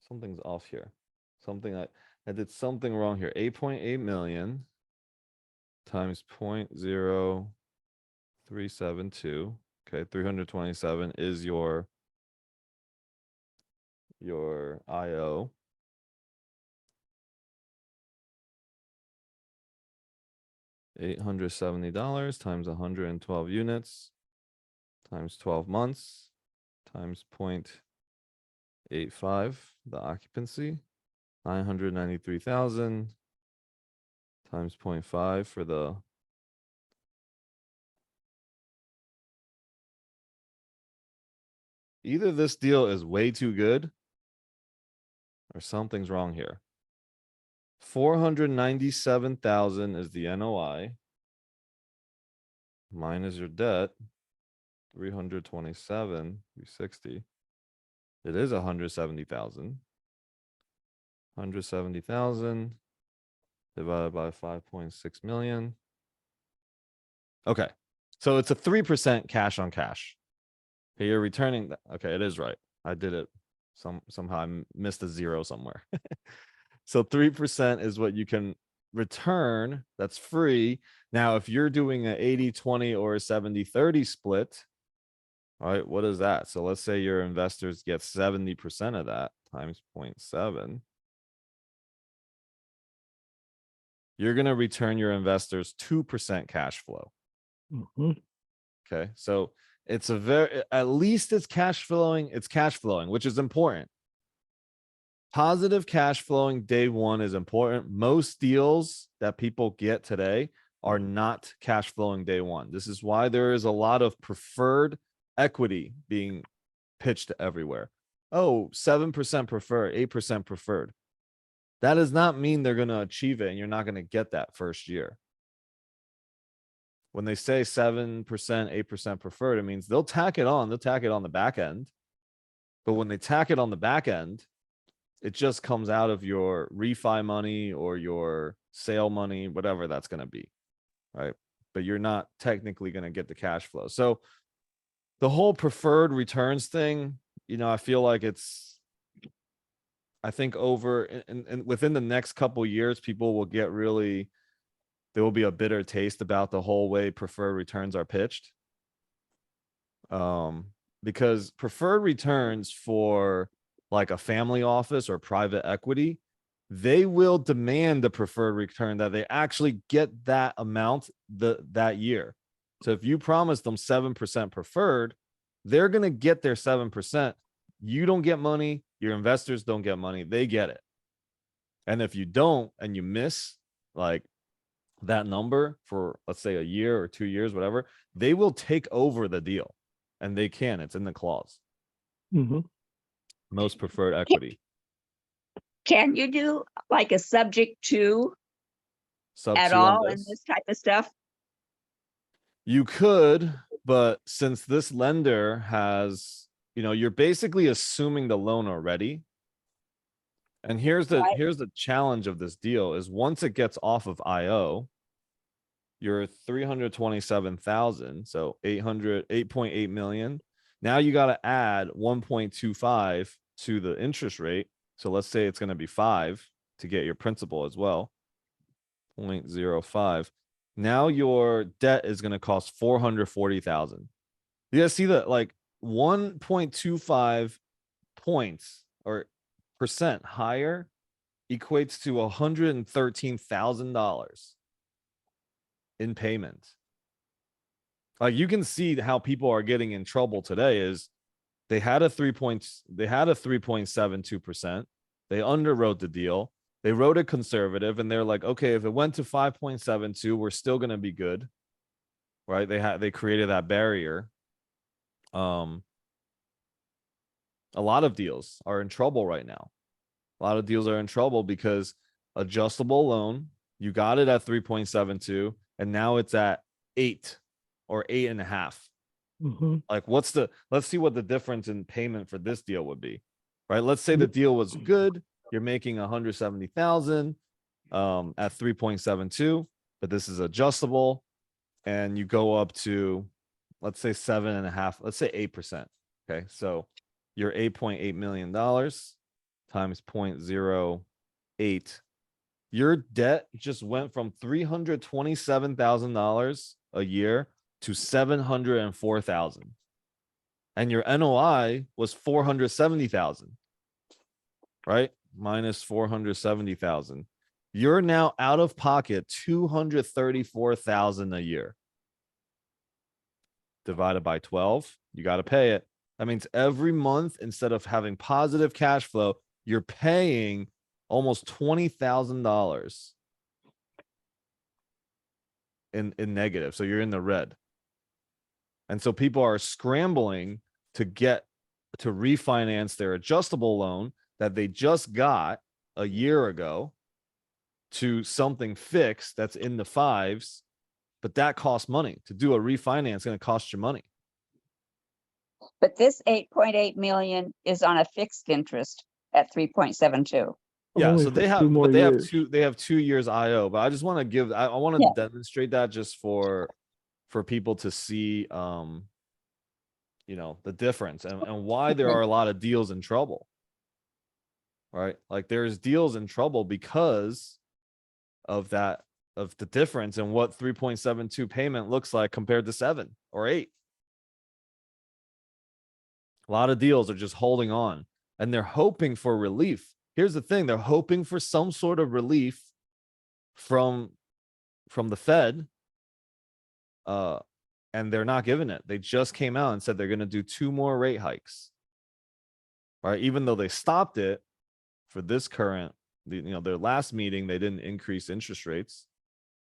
Something's off here. I did something wrong here. 8.8 million times 0.0372. Okay, 327 is your IO. $870 times 112 units. times 12 months times 0.85, the occupancy, 993,000 times 0.5 for the either this deal is way too good or something's wrong here. 497,000 is the NOI minus your debt, 327, 360. It is 170,000. 170,000 divided by 5.6 million. Okay, so it's a 3% cash on cash. Okay, you're returning that. Okay, it is right. I did it. Somehow I missed a zero somewhere. So 3% is what you can return. That's free. Now, if you're doing an 80-20 or a 70-30 split, all right, what is that? So let's say your investors get 70% of that times 0.7. You're going to return your investors 2% cash flow. Okay, so it's a very, at least it's cash flowing, which is important. Positive cash flowing day one is important. Most deals that people get today are not cash flowing day one. This is why there is a lot of preferred equity being pitched everywhere. Oh, 7% preferred, 8% preferred. That does not mean they're going to achieve it and you're not going to get that first year. When they say 7%, 8% preferred, it means they'll tack it on. They'll tack it on the back end. But when they tack it on the back end, it just comes out of your refi money or your sale money, whatever that's going to be, right? But you're not technically going to get the cash flow. So the whole preferred returns thing, you know, I feel like I think over and within the next couple years, people will get really, there will be a bitter taste about the whole way preferred returns are pitched. Because preferred returns for like a family office or private equity, they will demand the preferred return that they actually get that amount that year. So if you promise them 7% preferred, they're going to get their 7%. You don't get money. Your investors don't get money. They get it. And if you don't, and you miss like that number for, let's say, a year or 2 years, whatever, they will take over the deal. And they can, it's in the clause. Most preferred equity. Can you do like a subject to Sub at 2 on all in this. this type of stuff? You could, but since this lender has, you know, you're basically assuming the loan already. And here's the challenge of this deal is once it gets off of IO, you're 327,000, so 8.8 million. Now you got to add 1.25 to the interest rate. So let's say it's going to be 5 to get your principal as well. 0.05. Now your debt is going to cost 440,000. You guys see that like 1.25 points or percent higher equates to $113,000 in payment. Like you can see how people are getting in trouble today is they had a 3.72%. They underwrote the deal. They wrote it conservative and they're like, okay, if it went to 5.72, we're still going to be good. Right? They created that barrier. A lot of deals are in trouble right now. A lot of deals are in trouble because adjustable loan, you got it at 3.72 and now it's at 8 or 8.5. Like let's see what the difference in payment for this deal would be, right? Let's say the deal was good. You're making 170,000 at 3.72, but this is adjustable and you go up to, let's say 7.5, let's say 8%. Okay. So you're $8.8 million times 0.08. Your debt just went from $327,000 a year to $704,000. And your NOI was 470,000. Right? Minus 470,000. You're now out of pocket 234,000 a year. divided by 12, you got to pay it. That means every month, instead of having positive cash flow, you're paying almost $20,000 in negative. So you're in the red. And so people are scrambling to refinance their adjustable loan that they just got a year ago to something fixed that's in the fives, but that costs money. To do a refinance is going to cost you money. But this 8.8 million is on a fixed interest at 3.72. Yeah, Only so for they 2 have, more but they have years. they have 2 years IO, but I just want to give, I want to Yeah. demonstrate that just for people to see, you know, the difference and why there are a lot of deals in trouble, right? Like there's deals in trouble because of that, of the difference in what 3.72 payment looks like compared to 7 or 8. A lot of deals are just holding on and they're hoping for relief. Here's the thing. They're hoping for some sort of relief from the Fed. And they're not giving it. They just came out and said they're going to do 2 more rate hikes. Right? Even though they stopped it for this current, you know, their last meeting, they didn't increase interest rates,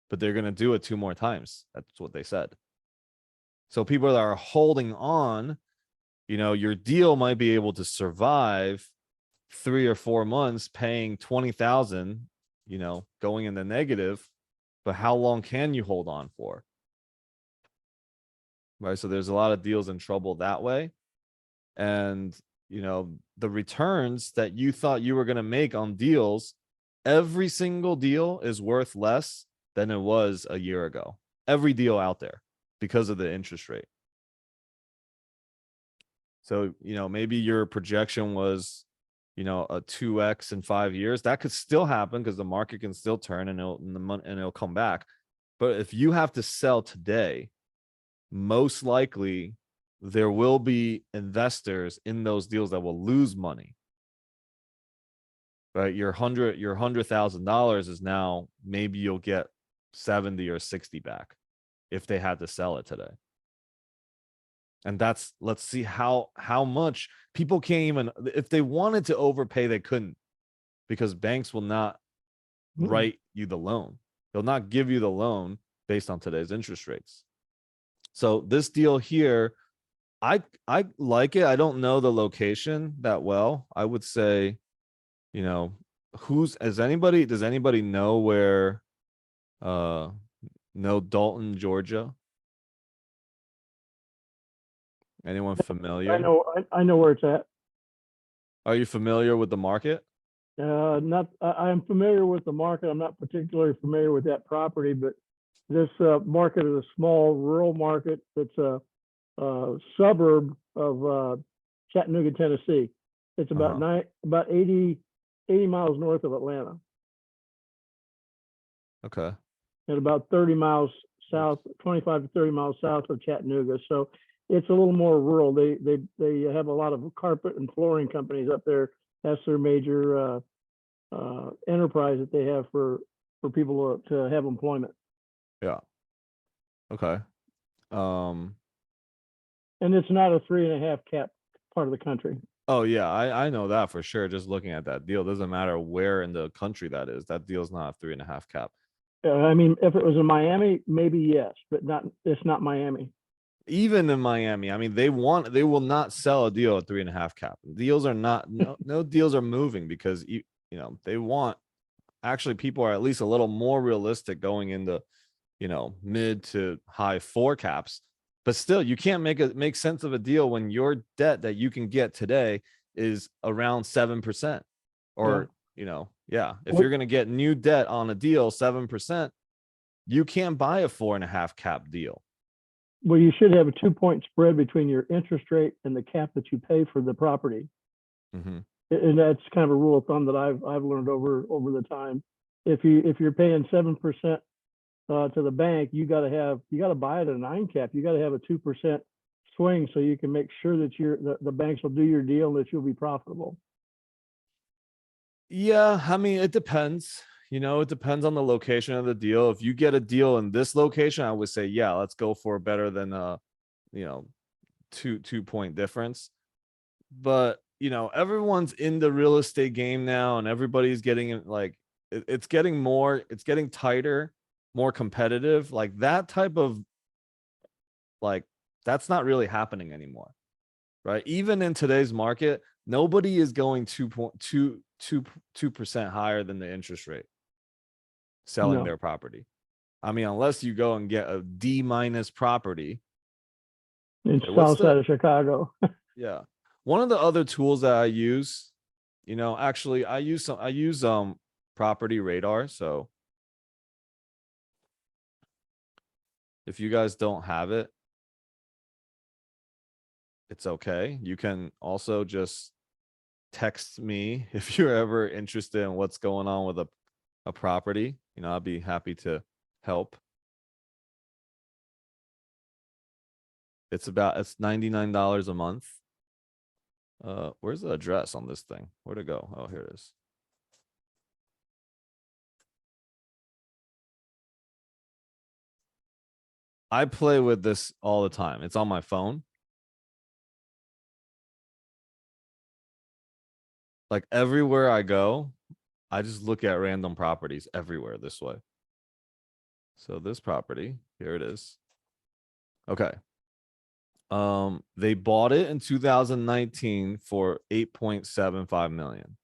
but they're going to do it 2 more times. That's what they said. So people that are holding on, you know, your deal might be able to survive 3 or 4 months paying 20,000, you know, going in the negative, but how long can you hold on for? Right. So there's a lot of deals in trouble that way. And, you know, the returns that you thought you were going to make on deals, every single deal is worth less than it was a year ago. Every deal out there because of the interest rate. So, you know, maybe your projection was, you know, a 2x in 5 years. That could still happen because the market can still turn and it'll come back. But if you have to sell today, most likely there will be investors in those deals that will lose money. Right? Your $100,000 is now, maybe you'll get 70 or 60 back if they had to sell it today. And that's, let's see how much people can't even, if they wanted to overpay, they couldn't, because banks will not write you the loan. They'll not give you the loan based on today's interest rates. So this deal here, I like it. I don't know the location that well. I would say, you know, does anybody know where, know Dalton, Georgia? Anyone familiar? I know where it's at. Are you familiar with the market? I am familiar with the market. I'm not particularly familiar with that property, but this market is a small rural market. It's a suburb of Chattanooga, Tennessee. It's about about 80 miles north of Atlanta, Okay. and about 30 miles south, 25 to 30 miles south of Chattanooga. So it's a little more rural. They have a lot of carpet and flooring companies up there. That's their major enterprise that they have for people to have employment. Yeah. Okay. And it's not a 3.5 cap part of the country. Oh yeah, I know that for sure. Just looking at that deal, doesn't matter where in the country that is. That deal's not a 3.5 cap. I mean, if it was in Miami, maybe yes, but it's not Miami. Even in Miami, I mean, they will not sell a deal at 3.5 cap. Deals are not, no deals are moving because you know, they want, actually people are at least a little more realistic going into, you know, mid to high 4 caps. But still, you can't make sense of a deal when your debt that you can get today is around 7%. Or, you know, yeah, if you're going to get new debt on a deal 7%, you can't buy a 4.5 cap deal. Well, you should have a 2-point spread between your interest rate and the cap that you pay for the property. Mm-hmm. And that's kind of a rule of thumb that I've learned over the time. If you're paying 7% to the bank, you got to buy it at a 9 cap. You got to have a 2% swing so you can make sure that the banks will do your deal and that you'll be profitable. Yeah, I mean, it depends. You know, it depends on the location of the deal. If you get a deal in this location, I would say, yeah, let's go for better than you know, 2 point difference. But, you know, everyone's in the real estate game now, and everybody's getting it, like it's getting tighter, more competitive. Like that type of, like, that's not really happening anymore. Right? Even in today's market, nobody is going 2.2% higher than the interest rate selling No. their property. I mean, unless you go and get a D- property. In Okay, what's south side the, of Chicago. yeah. One of the other tools that I use, you know, actually I use property radar. So if you guys don't have it, it's okay. You can also just text me if you're ever interested in what's going on with a property. You know, I'd be happy to help. It's $99 a month. Where's the address on this thing? Where'd it go? Oh, here it is. I play with this all the time. It's on my phone. Like everywhere I go, I just look at random properties everywhere this way. So this property, here it is. Okay. They bought it in 2019 for 8.75 million.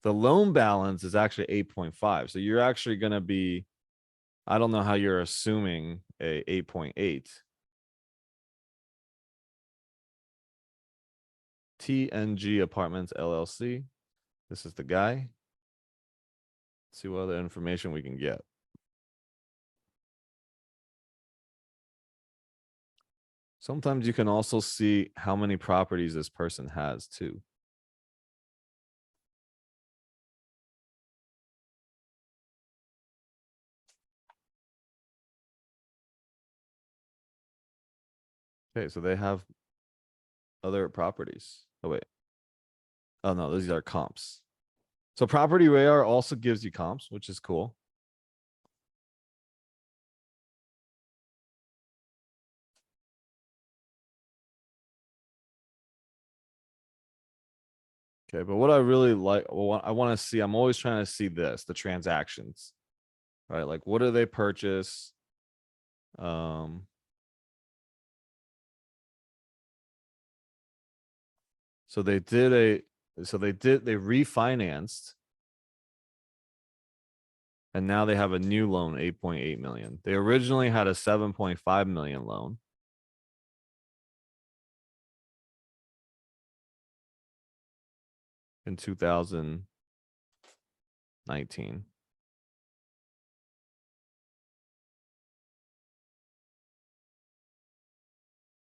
The loan balance is actually 8.5. So you're actually going to be, I don't know how you're assuming a 8.8. TNG Apartments LLC. This is the guy. Let's see what other information we can get. Sometimes you can also see how many properties this person has too. Okay, so they have other properties. Oh, wait. Oh, no, these are comps. So Property Radar also gives you comps, which is cool. Okay, but what I really like, I want to see, I'm always trying to see this, the transactions, right? Like, what do they purchase? So they refinanced, and now they have a new loan, 8.8 million. They originally had a 7.5 million loan. In 2019.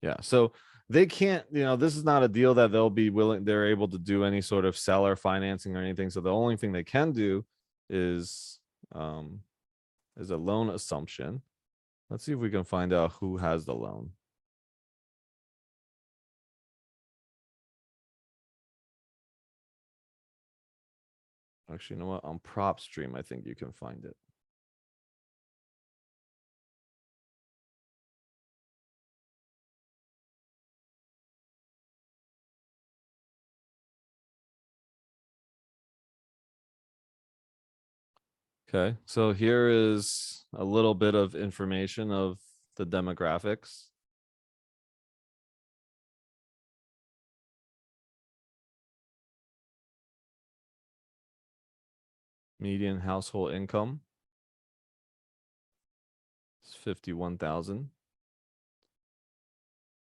Yeah, so they can't, you know, this is not a deal that they're able to do any sort of seller financing or anything. So the only thing they can do is a loan assumption. Let's see if we can find out who has the loan. Actually, you know what? On Prop Stream, I think you can find it. Okay, so here is a little bit of information of the demographics. Median household income is 51,000.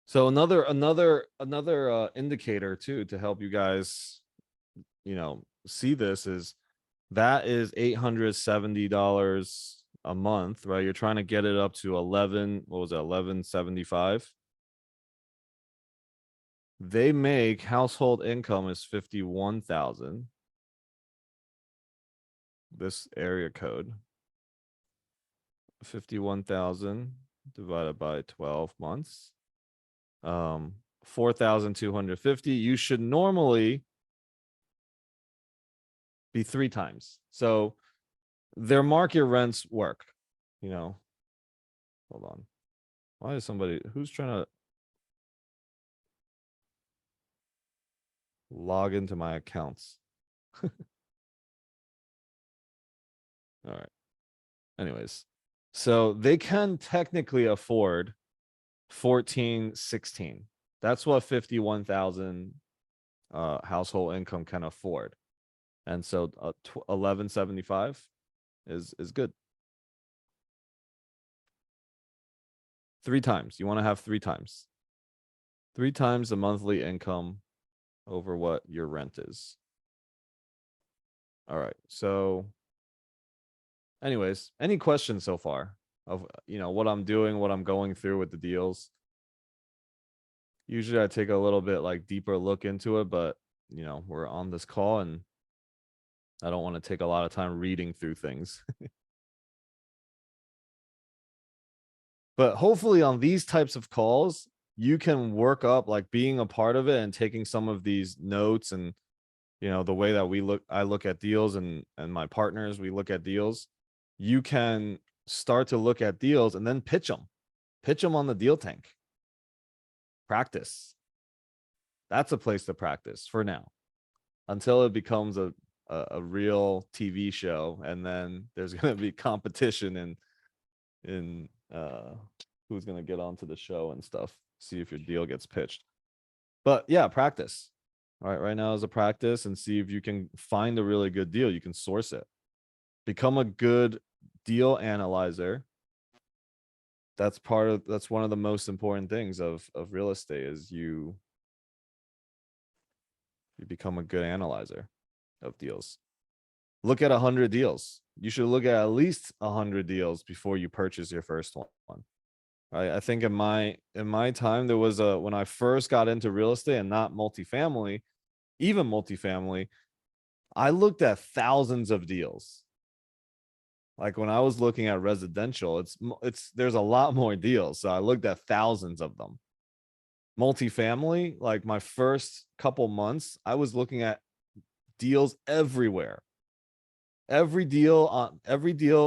So another indicator too to help you guys, you know, see this is that is $870 a month, right? You're trying to get it up to 1175. They make household income is 51,000. This area code 51,000 divided by 12 months. 4,250. You should normally be 3 times. So their market rents work, you know. Hold on. Why is somebody who's trying to log into my accounts? All right. Anyways, so they can technically afford 1416. That's what 51,000 household income can afford. And so 1175 is good. 3 times. You want to have 3 times. 3 times the monthly income over what your rent is. All right. So anyways, any questions so far of, what I'm doing, what I'm going through with the deals? Usually I take a little bit like deeper look into it, but we're on this call and I don't want to take a lot of time reading through things. But hopefully on these types of calls, you can work up like being a part of it and taking some of these notes and the way that I look at deals and my partners, we look at deals. You can start to look at deals and then pitch them on the deal tank. Practice. That's a place to practice for now until it becomes a real TV show. And then there's going to be competition in who's going to get onto the show and stuff. See if your deal gets pitched. But yeah, practice. All right now is a practice and see if you can find a really good deal. You can source it. Become a good deal analyzer. That's one of the most important things of real estate is you become a good analyzer of deals. Look at 100 deals. You should look at least 100 deals before you purchase your first one. Right? I think in my time, there was when I first got into real estate and not multifamily, even multifamily, I looked at thousands of deals. Like when I was looking at residential, there's a lot more deals. So I looked at thousands of them. Multifamily, like my first couple months, I was looking at deals everywhere. Every deal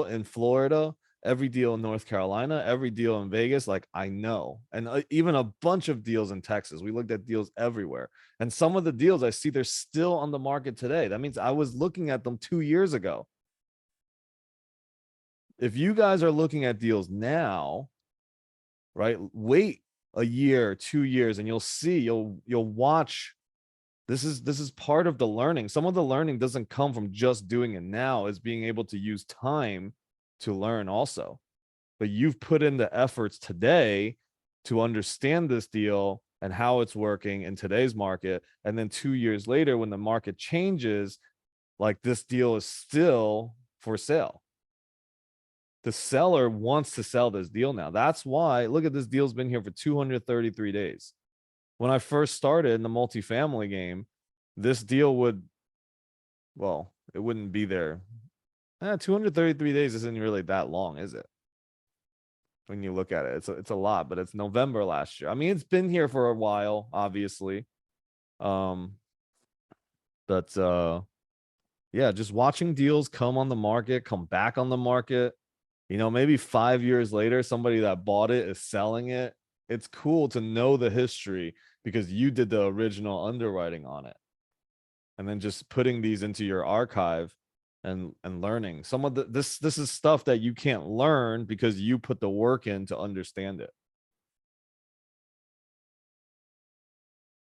in Florida, every deal in North Carolina, every deal in Vegas, like I know. And even a bunch of deals in Texas. We looked at deals everywhere. And some of the deals I see, they're still on the market today. That means I was looking at them 2 years ago. If you guys are looking at deals now, right, wait a year, 2 years, and you'll watch. This is part of the learning. Some of the learning doesn't come from just doing it now. It's being able to use time to learn also. But you've put in the efforts today to understand this deal and how it's working in today's market. And then 2 years later, when the market changes, like this deal is still for sale. The seller wants to sell this deal now. That's why, look at this deal's been here for 233 days. When I first started in the multifamily game, this deal it wouldn't be there. 233 days isn't really that long, is it? When you look at it, it's a lot, but it's November last year. I mean, it's been here for a while, obviously. But yeah, just watching deals come on the market, come back on the market. Maybe 5 years later, somebody that bought it is selling it. It's cool to know the history because you did the original underwriting on it. And then just putting these into your archive and learning some of this is stuff that you can't learn because you put the work in to understand it.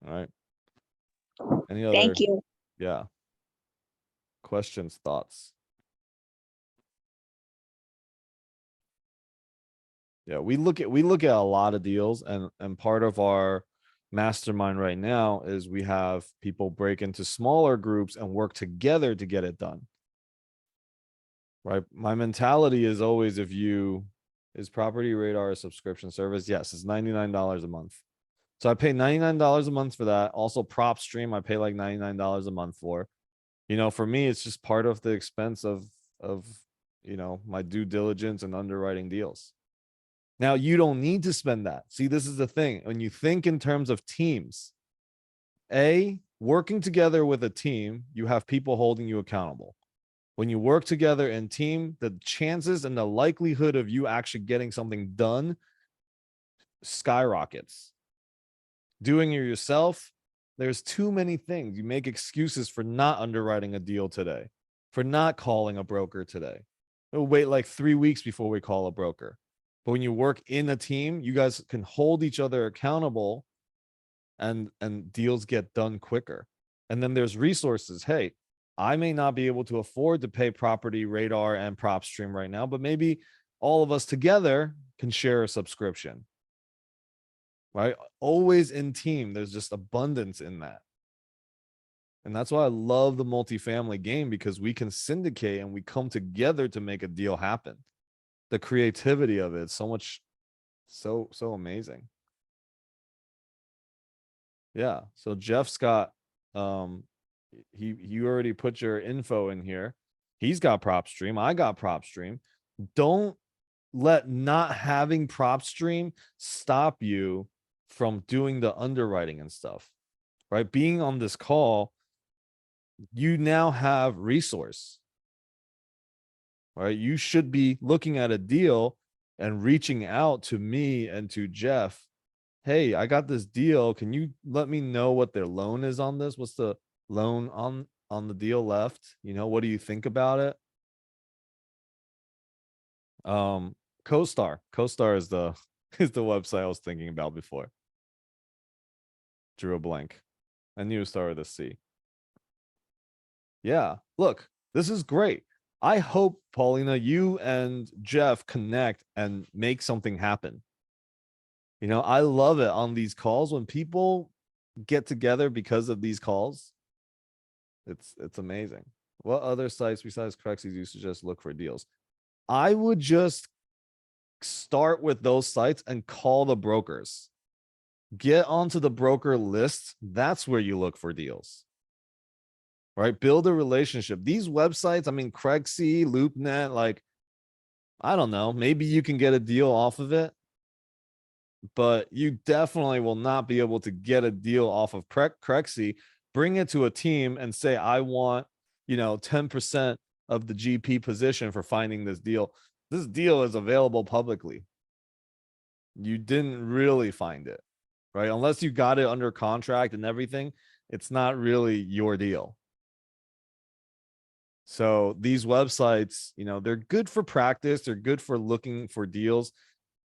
All right. Any other? Thank you. Yeah. Questions, thoughts? Yeah, we look at a lot of deals, and part of our mastermind right now is we have people break into smaller groups and work together to get it done. Right? My mentality is always, is Property Radar a subscription service? Yes, it's $99 a month. So I pay $99 a month for that. Also, PropStream, I pay like $99 a month for. For me, it's just part of the expense of my due diligence and underwriting deals. Now, you don't need to spend that. See, this is the thing. When you think in terms of teams, working together with a team, you have people holding you accountable. When you work together in team, the chances and the likelihood of you actually getting something done skyrockets. Doing it yourself, there's too many things. You make excuses for not underwriting a deal today, for not calling a broker today. We'll wait like 3 weeks before we call a broker. But when you work in a team, you guys can hold each other accountable and deals get done quicker. And then there's resources. Hey, I may not be able to afford to pay Property Radar and PropStream right now, but maybe all of us together can share a subscription. Right? Always in team. There's just abundance in that. And that's why I love the multifamily game, because we can syndicate and we come together to make a deal happen. The creativity of it, so amazing. Yeah. So Jeff's got, you already put your info in here. He's got PropStream. I got PropStream. Don't let not having PropStream stop you from doing the underwriting and stuff, right? Being on this call, you now have resource, right? You should be looking at a deal and reaching out to me and to Jeff. Hey, I got this deal. Can you let me know what their loan is on this? What's the loan on the deal left? You know, what do you think about it? CoStar is the website I was thinking about before. Drew a blank. I knew it started with a C. Yeah, look, this is great. I hope, Paulina, you and Jeff connect and make something happen. You know, I love it on these calls when people get together because of these calls. It's amazing. What other sites besides Crexy do you suggest look for deals? I would just start with those sites and call the brokers. Get onto the broker list. That's where you look for deals. Right? Build a relationship. These websites, I mean, Crexy, LoopNet, like, I don't know, maybe you can get a deal off of it, but you definitely will not be able to get a deal off of Crexy. Bring it to a team and say, I want, 10% of the GP position for finding this deal. This deal is available publicly. You didn't really find it, right? Unless you got it under contract and everything, it's not really your deal. So these websites, they're good for practice. They're good for looking for deals.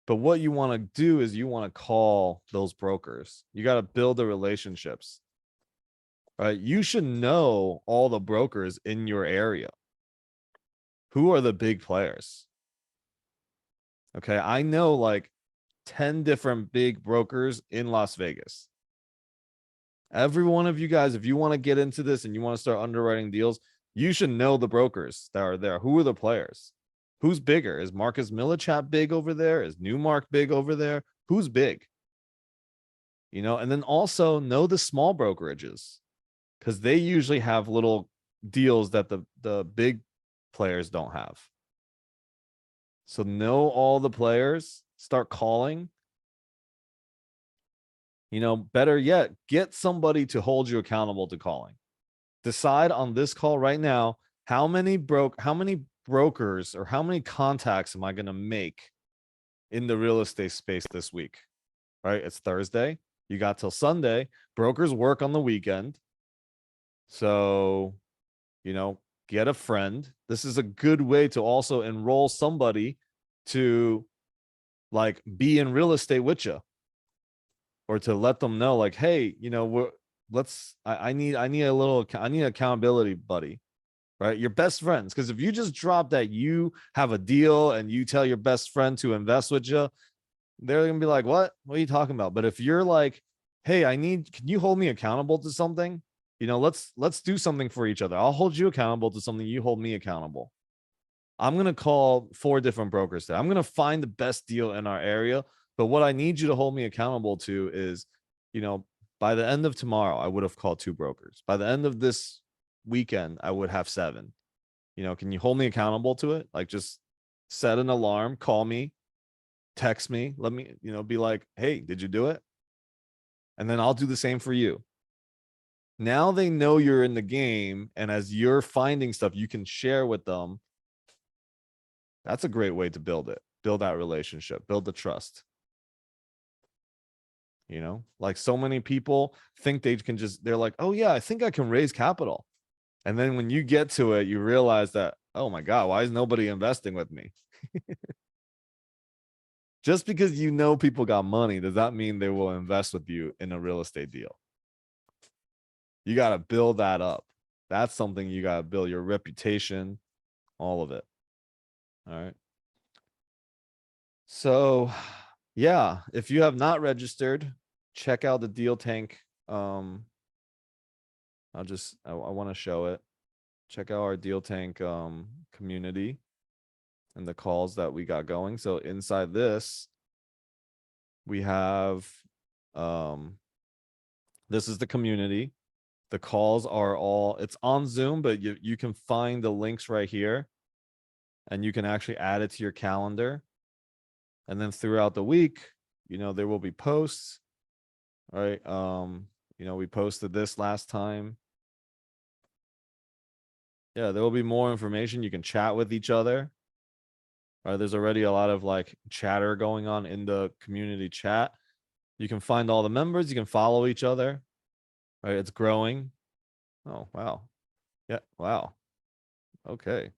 But what you want to do is you want to call those brokers. You got to build the relationships, right? You should know all the brokers in your area. Who are the big players? Okay, I know like 10 different big brokers in Las Vegas. Every one of you guys, if you want to get into this and you want to start underwriting deals, you should know the brokers that are there. Who are the players? Who's bigger? Is Marcus Millichap big over there? Is Newmark big over there? Who's big? And then also know the small brokerages, because they usually have little deals that the big players don't have. So know all the players, start calling. Better yet, get somebody to hold you accountable to calling. Decide on this call right now, how many brokers or how many contacts am I going to make in the real estate space this week? Right? It's Thursday. You got till Sunday. Brokers work on the weekend. So, get a friend. This is a good way to also enroll somebody to like be in real estate with you, or to let them know like, hey, I need accountability buddy, right? Your best friends. Because if you just drop that you have a deal and you tell your best friend to invest with you, they're gonna be like, what are you talking about? But if you're like, hey, can you hold me accountable to something? Let's do something for each other. I'll hold you accountable to something. You hold me accountable. I'm going to call 4 different brokers there. I'm going to find the best deal in our area. But what I need you to hold me accountable to is, by the end of tomorrow, I would have called 2 brokers. By the end of this weekend, I would have 7. Can you hold me accountable to it? Like, just set an alarm, call me, text me, let me, be like, hey, did you do it? And then I'll do the same for you. Now they know you're in the game, and as you're finding stuff you can share with them. That's a great way to build that relationship, build the trust. You know, like so many people think they can just, they're like, oh yeah, I think I can raise capital. And then when you get to it, you realize that, oh my God, why is nobody investing with me? Just because you know people got money, does that mean they will invest with you in a real estate deal? You got to build that up. That's something you got to build, your reputation, all of it. All right. So yeah, if you have not registered, check out the Deal Tank. I want to show it. Check out our Deal Tank community and the calls that we got going. So inside this, we have this is the community. The calls are all, it's on Zoom, but you can find the links right here, and you can actually add it to your calendar. And then throughout the week, you know, there will be posts, right? You know, we posted this last time. Yeah, there will be more information. You can chat with each other. Right, there's already a lot of like chatter going on in the community chat. You can find all the members, you can follow each other. Right, it's growing. Oh, wow. Yeah, wow. Okay.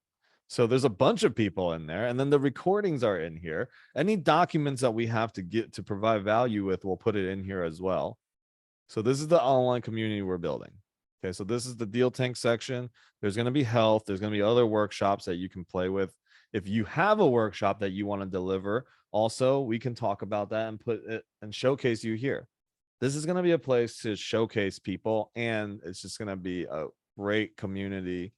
So there's a bunch of people in there, and then the recordings are in here. Any documents that we have to get to provide value with, we'll put it in here as well. So this is the online community we're building. Okay, so this is the Deal Tank section. There's going to be health. There's going to be other workshops that you can play with. If you have a workshop that you want to deliver, also, we can talk about that and put it and showcase you here. This is going to be a place to showcase people, and it's just going to be a great community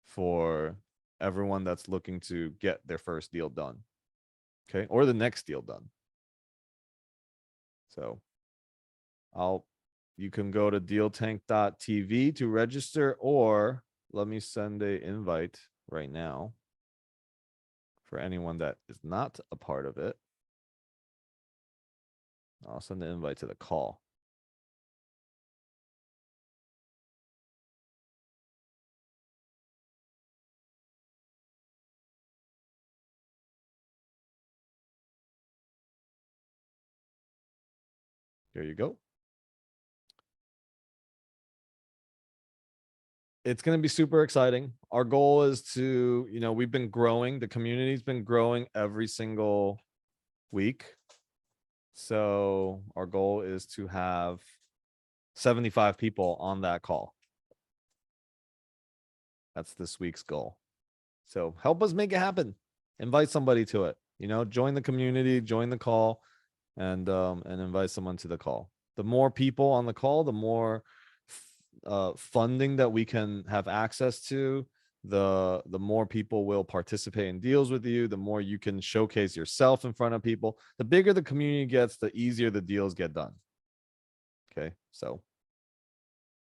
for everyone that's looking to get their first deal done. Okay, or the next deal done. So you can go to dealtank.tv to register, or let me send a invite right now for anyone that is not a part of it. I'll send the invite to the call. There you go. It's going to be super exciting. Our goal is to, you know, we've been growing. The community's been growing every single week. So our goal is to have 75 people on that call. That's this week's goal. So help us make it happen. Invite somebody to it. You know, join the community, join the call, and invite someone to the call. The more people on the call, the more funding that we can have access to, the more people will participate in deals with you, the more you can showcase yourself in front of people. The bigger the community gets, the easier the deals get done. Okay, so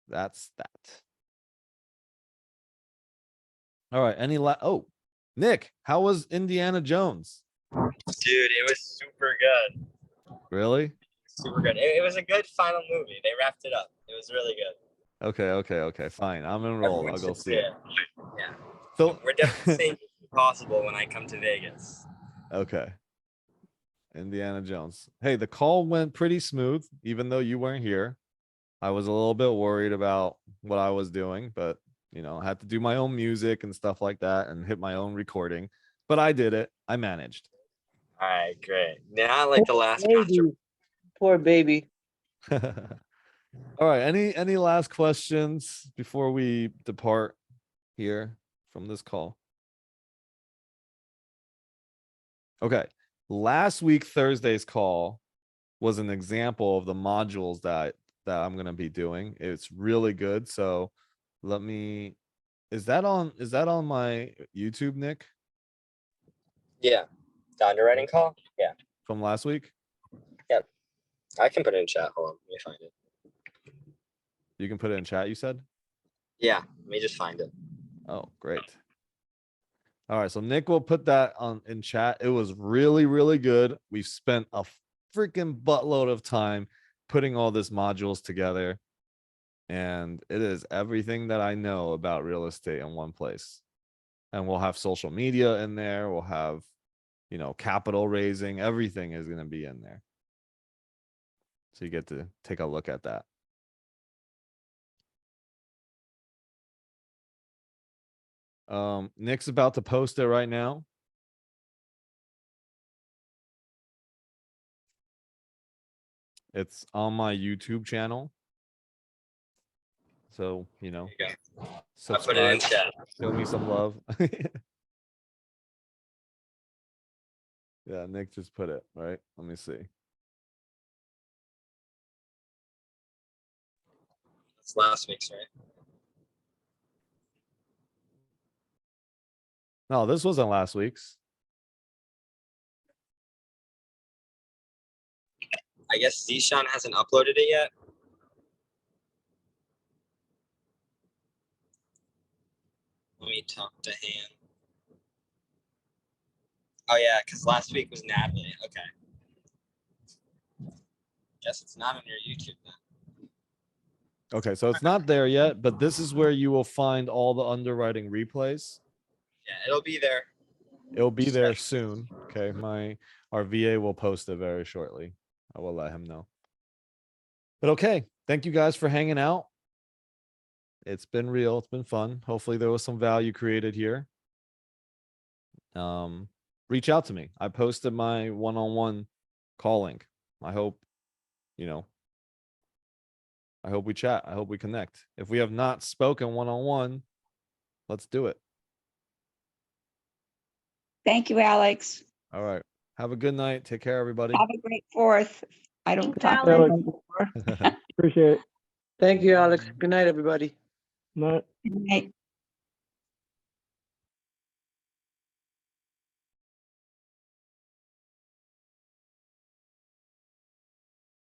that's that. All right, oh, Nick, how was Indiana Jones? Dude, it was super good. Really? Super good. It was a good final movie. They wrapped it up. It was really good. Okay, fine. I'm enrolled. Everyone I'll go should see it. Yeah. So We're definitely saying it's possible when I come to Vegas. okay. Indiana Jones. Hey, the call went pretty smooth, even though you weren't here. I was a little bit worried about what I was doing, but you know, I had to do my own music and stuff like that and hit my own recording. But I did it. I managed. All right, great. Not like the last Baby. Poor baby. All right. Any last questions before we depart here from this call? Okay. Last week, Thursday's call was an example of the modules that I'm going to be doing. It's really good. So let me, is that on my YouTube, Nick? Yeah. The underwriting call? Yeah. From last week? Yep. I can put it in chat. Hold on. Let me find it. You can put it in chat, you said? Yeah. Let me just find it. Oh, great. All right. So Nick will put that on in chat. It was really, really good. We've spent a freaking buttload of time putting all this modules together. And it is everything that I know about real estate in one place. And we'll have social media in there. We'll have, capital raising. Everything is going to be in there. So you get to take a look at that. Nick's about to post it right now. It's on my YouTube channel. So, There you go. I put it in subscribe, chat. show me some love. Yeah, Nick just put it, right? Let me see. That's last week's, right? No, this wasn't last week's. I guess Zishan hasn't uploaded it yet. Let me talk to him. Oh yeah, because last week was Natalie. Okay. Guess it's not on your YouTube then. Okay, so it's not there yet, but this is where you will find all the underwriting replays. Yeah, it'll be there. It'll be there soon. Okay, our VA will post it very shortly. I will let him know. But okay, thank you guys for hanging out. It's been real. It's been fun. Hopefully there was some value created here. Reach out to me. I posted my one-on-one calling. I hope, I hope we chat. I hope we connect. If we have not spoken one-on-one, let's do it. Thank you, Alex. All right. Have a good night. Take care, everybody. Have a great 4th. I don't Thanks, talk to Alex. you before. Appreciate it. Thank you, Alex. Good night, everybody. Night. Good night.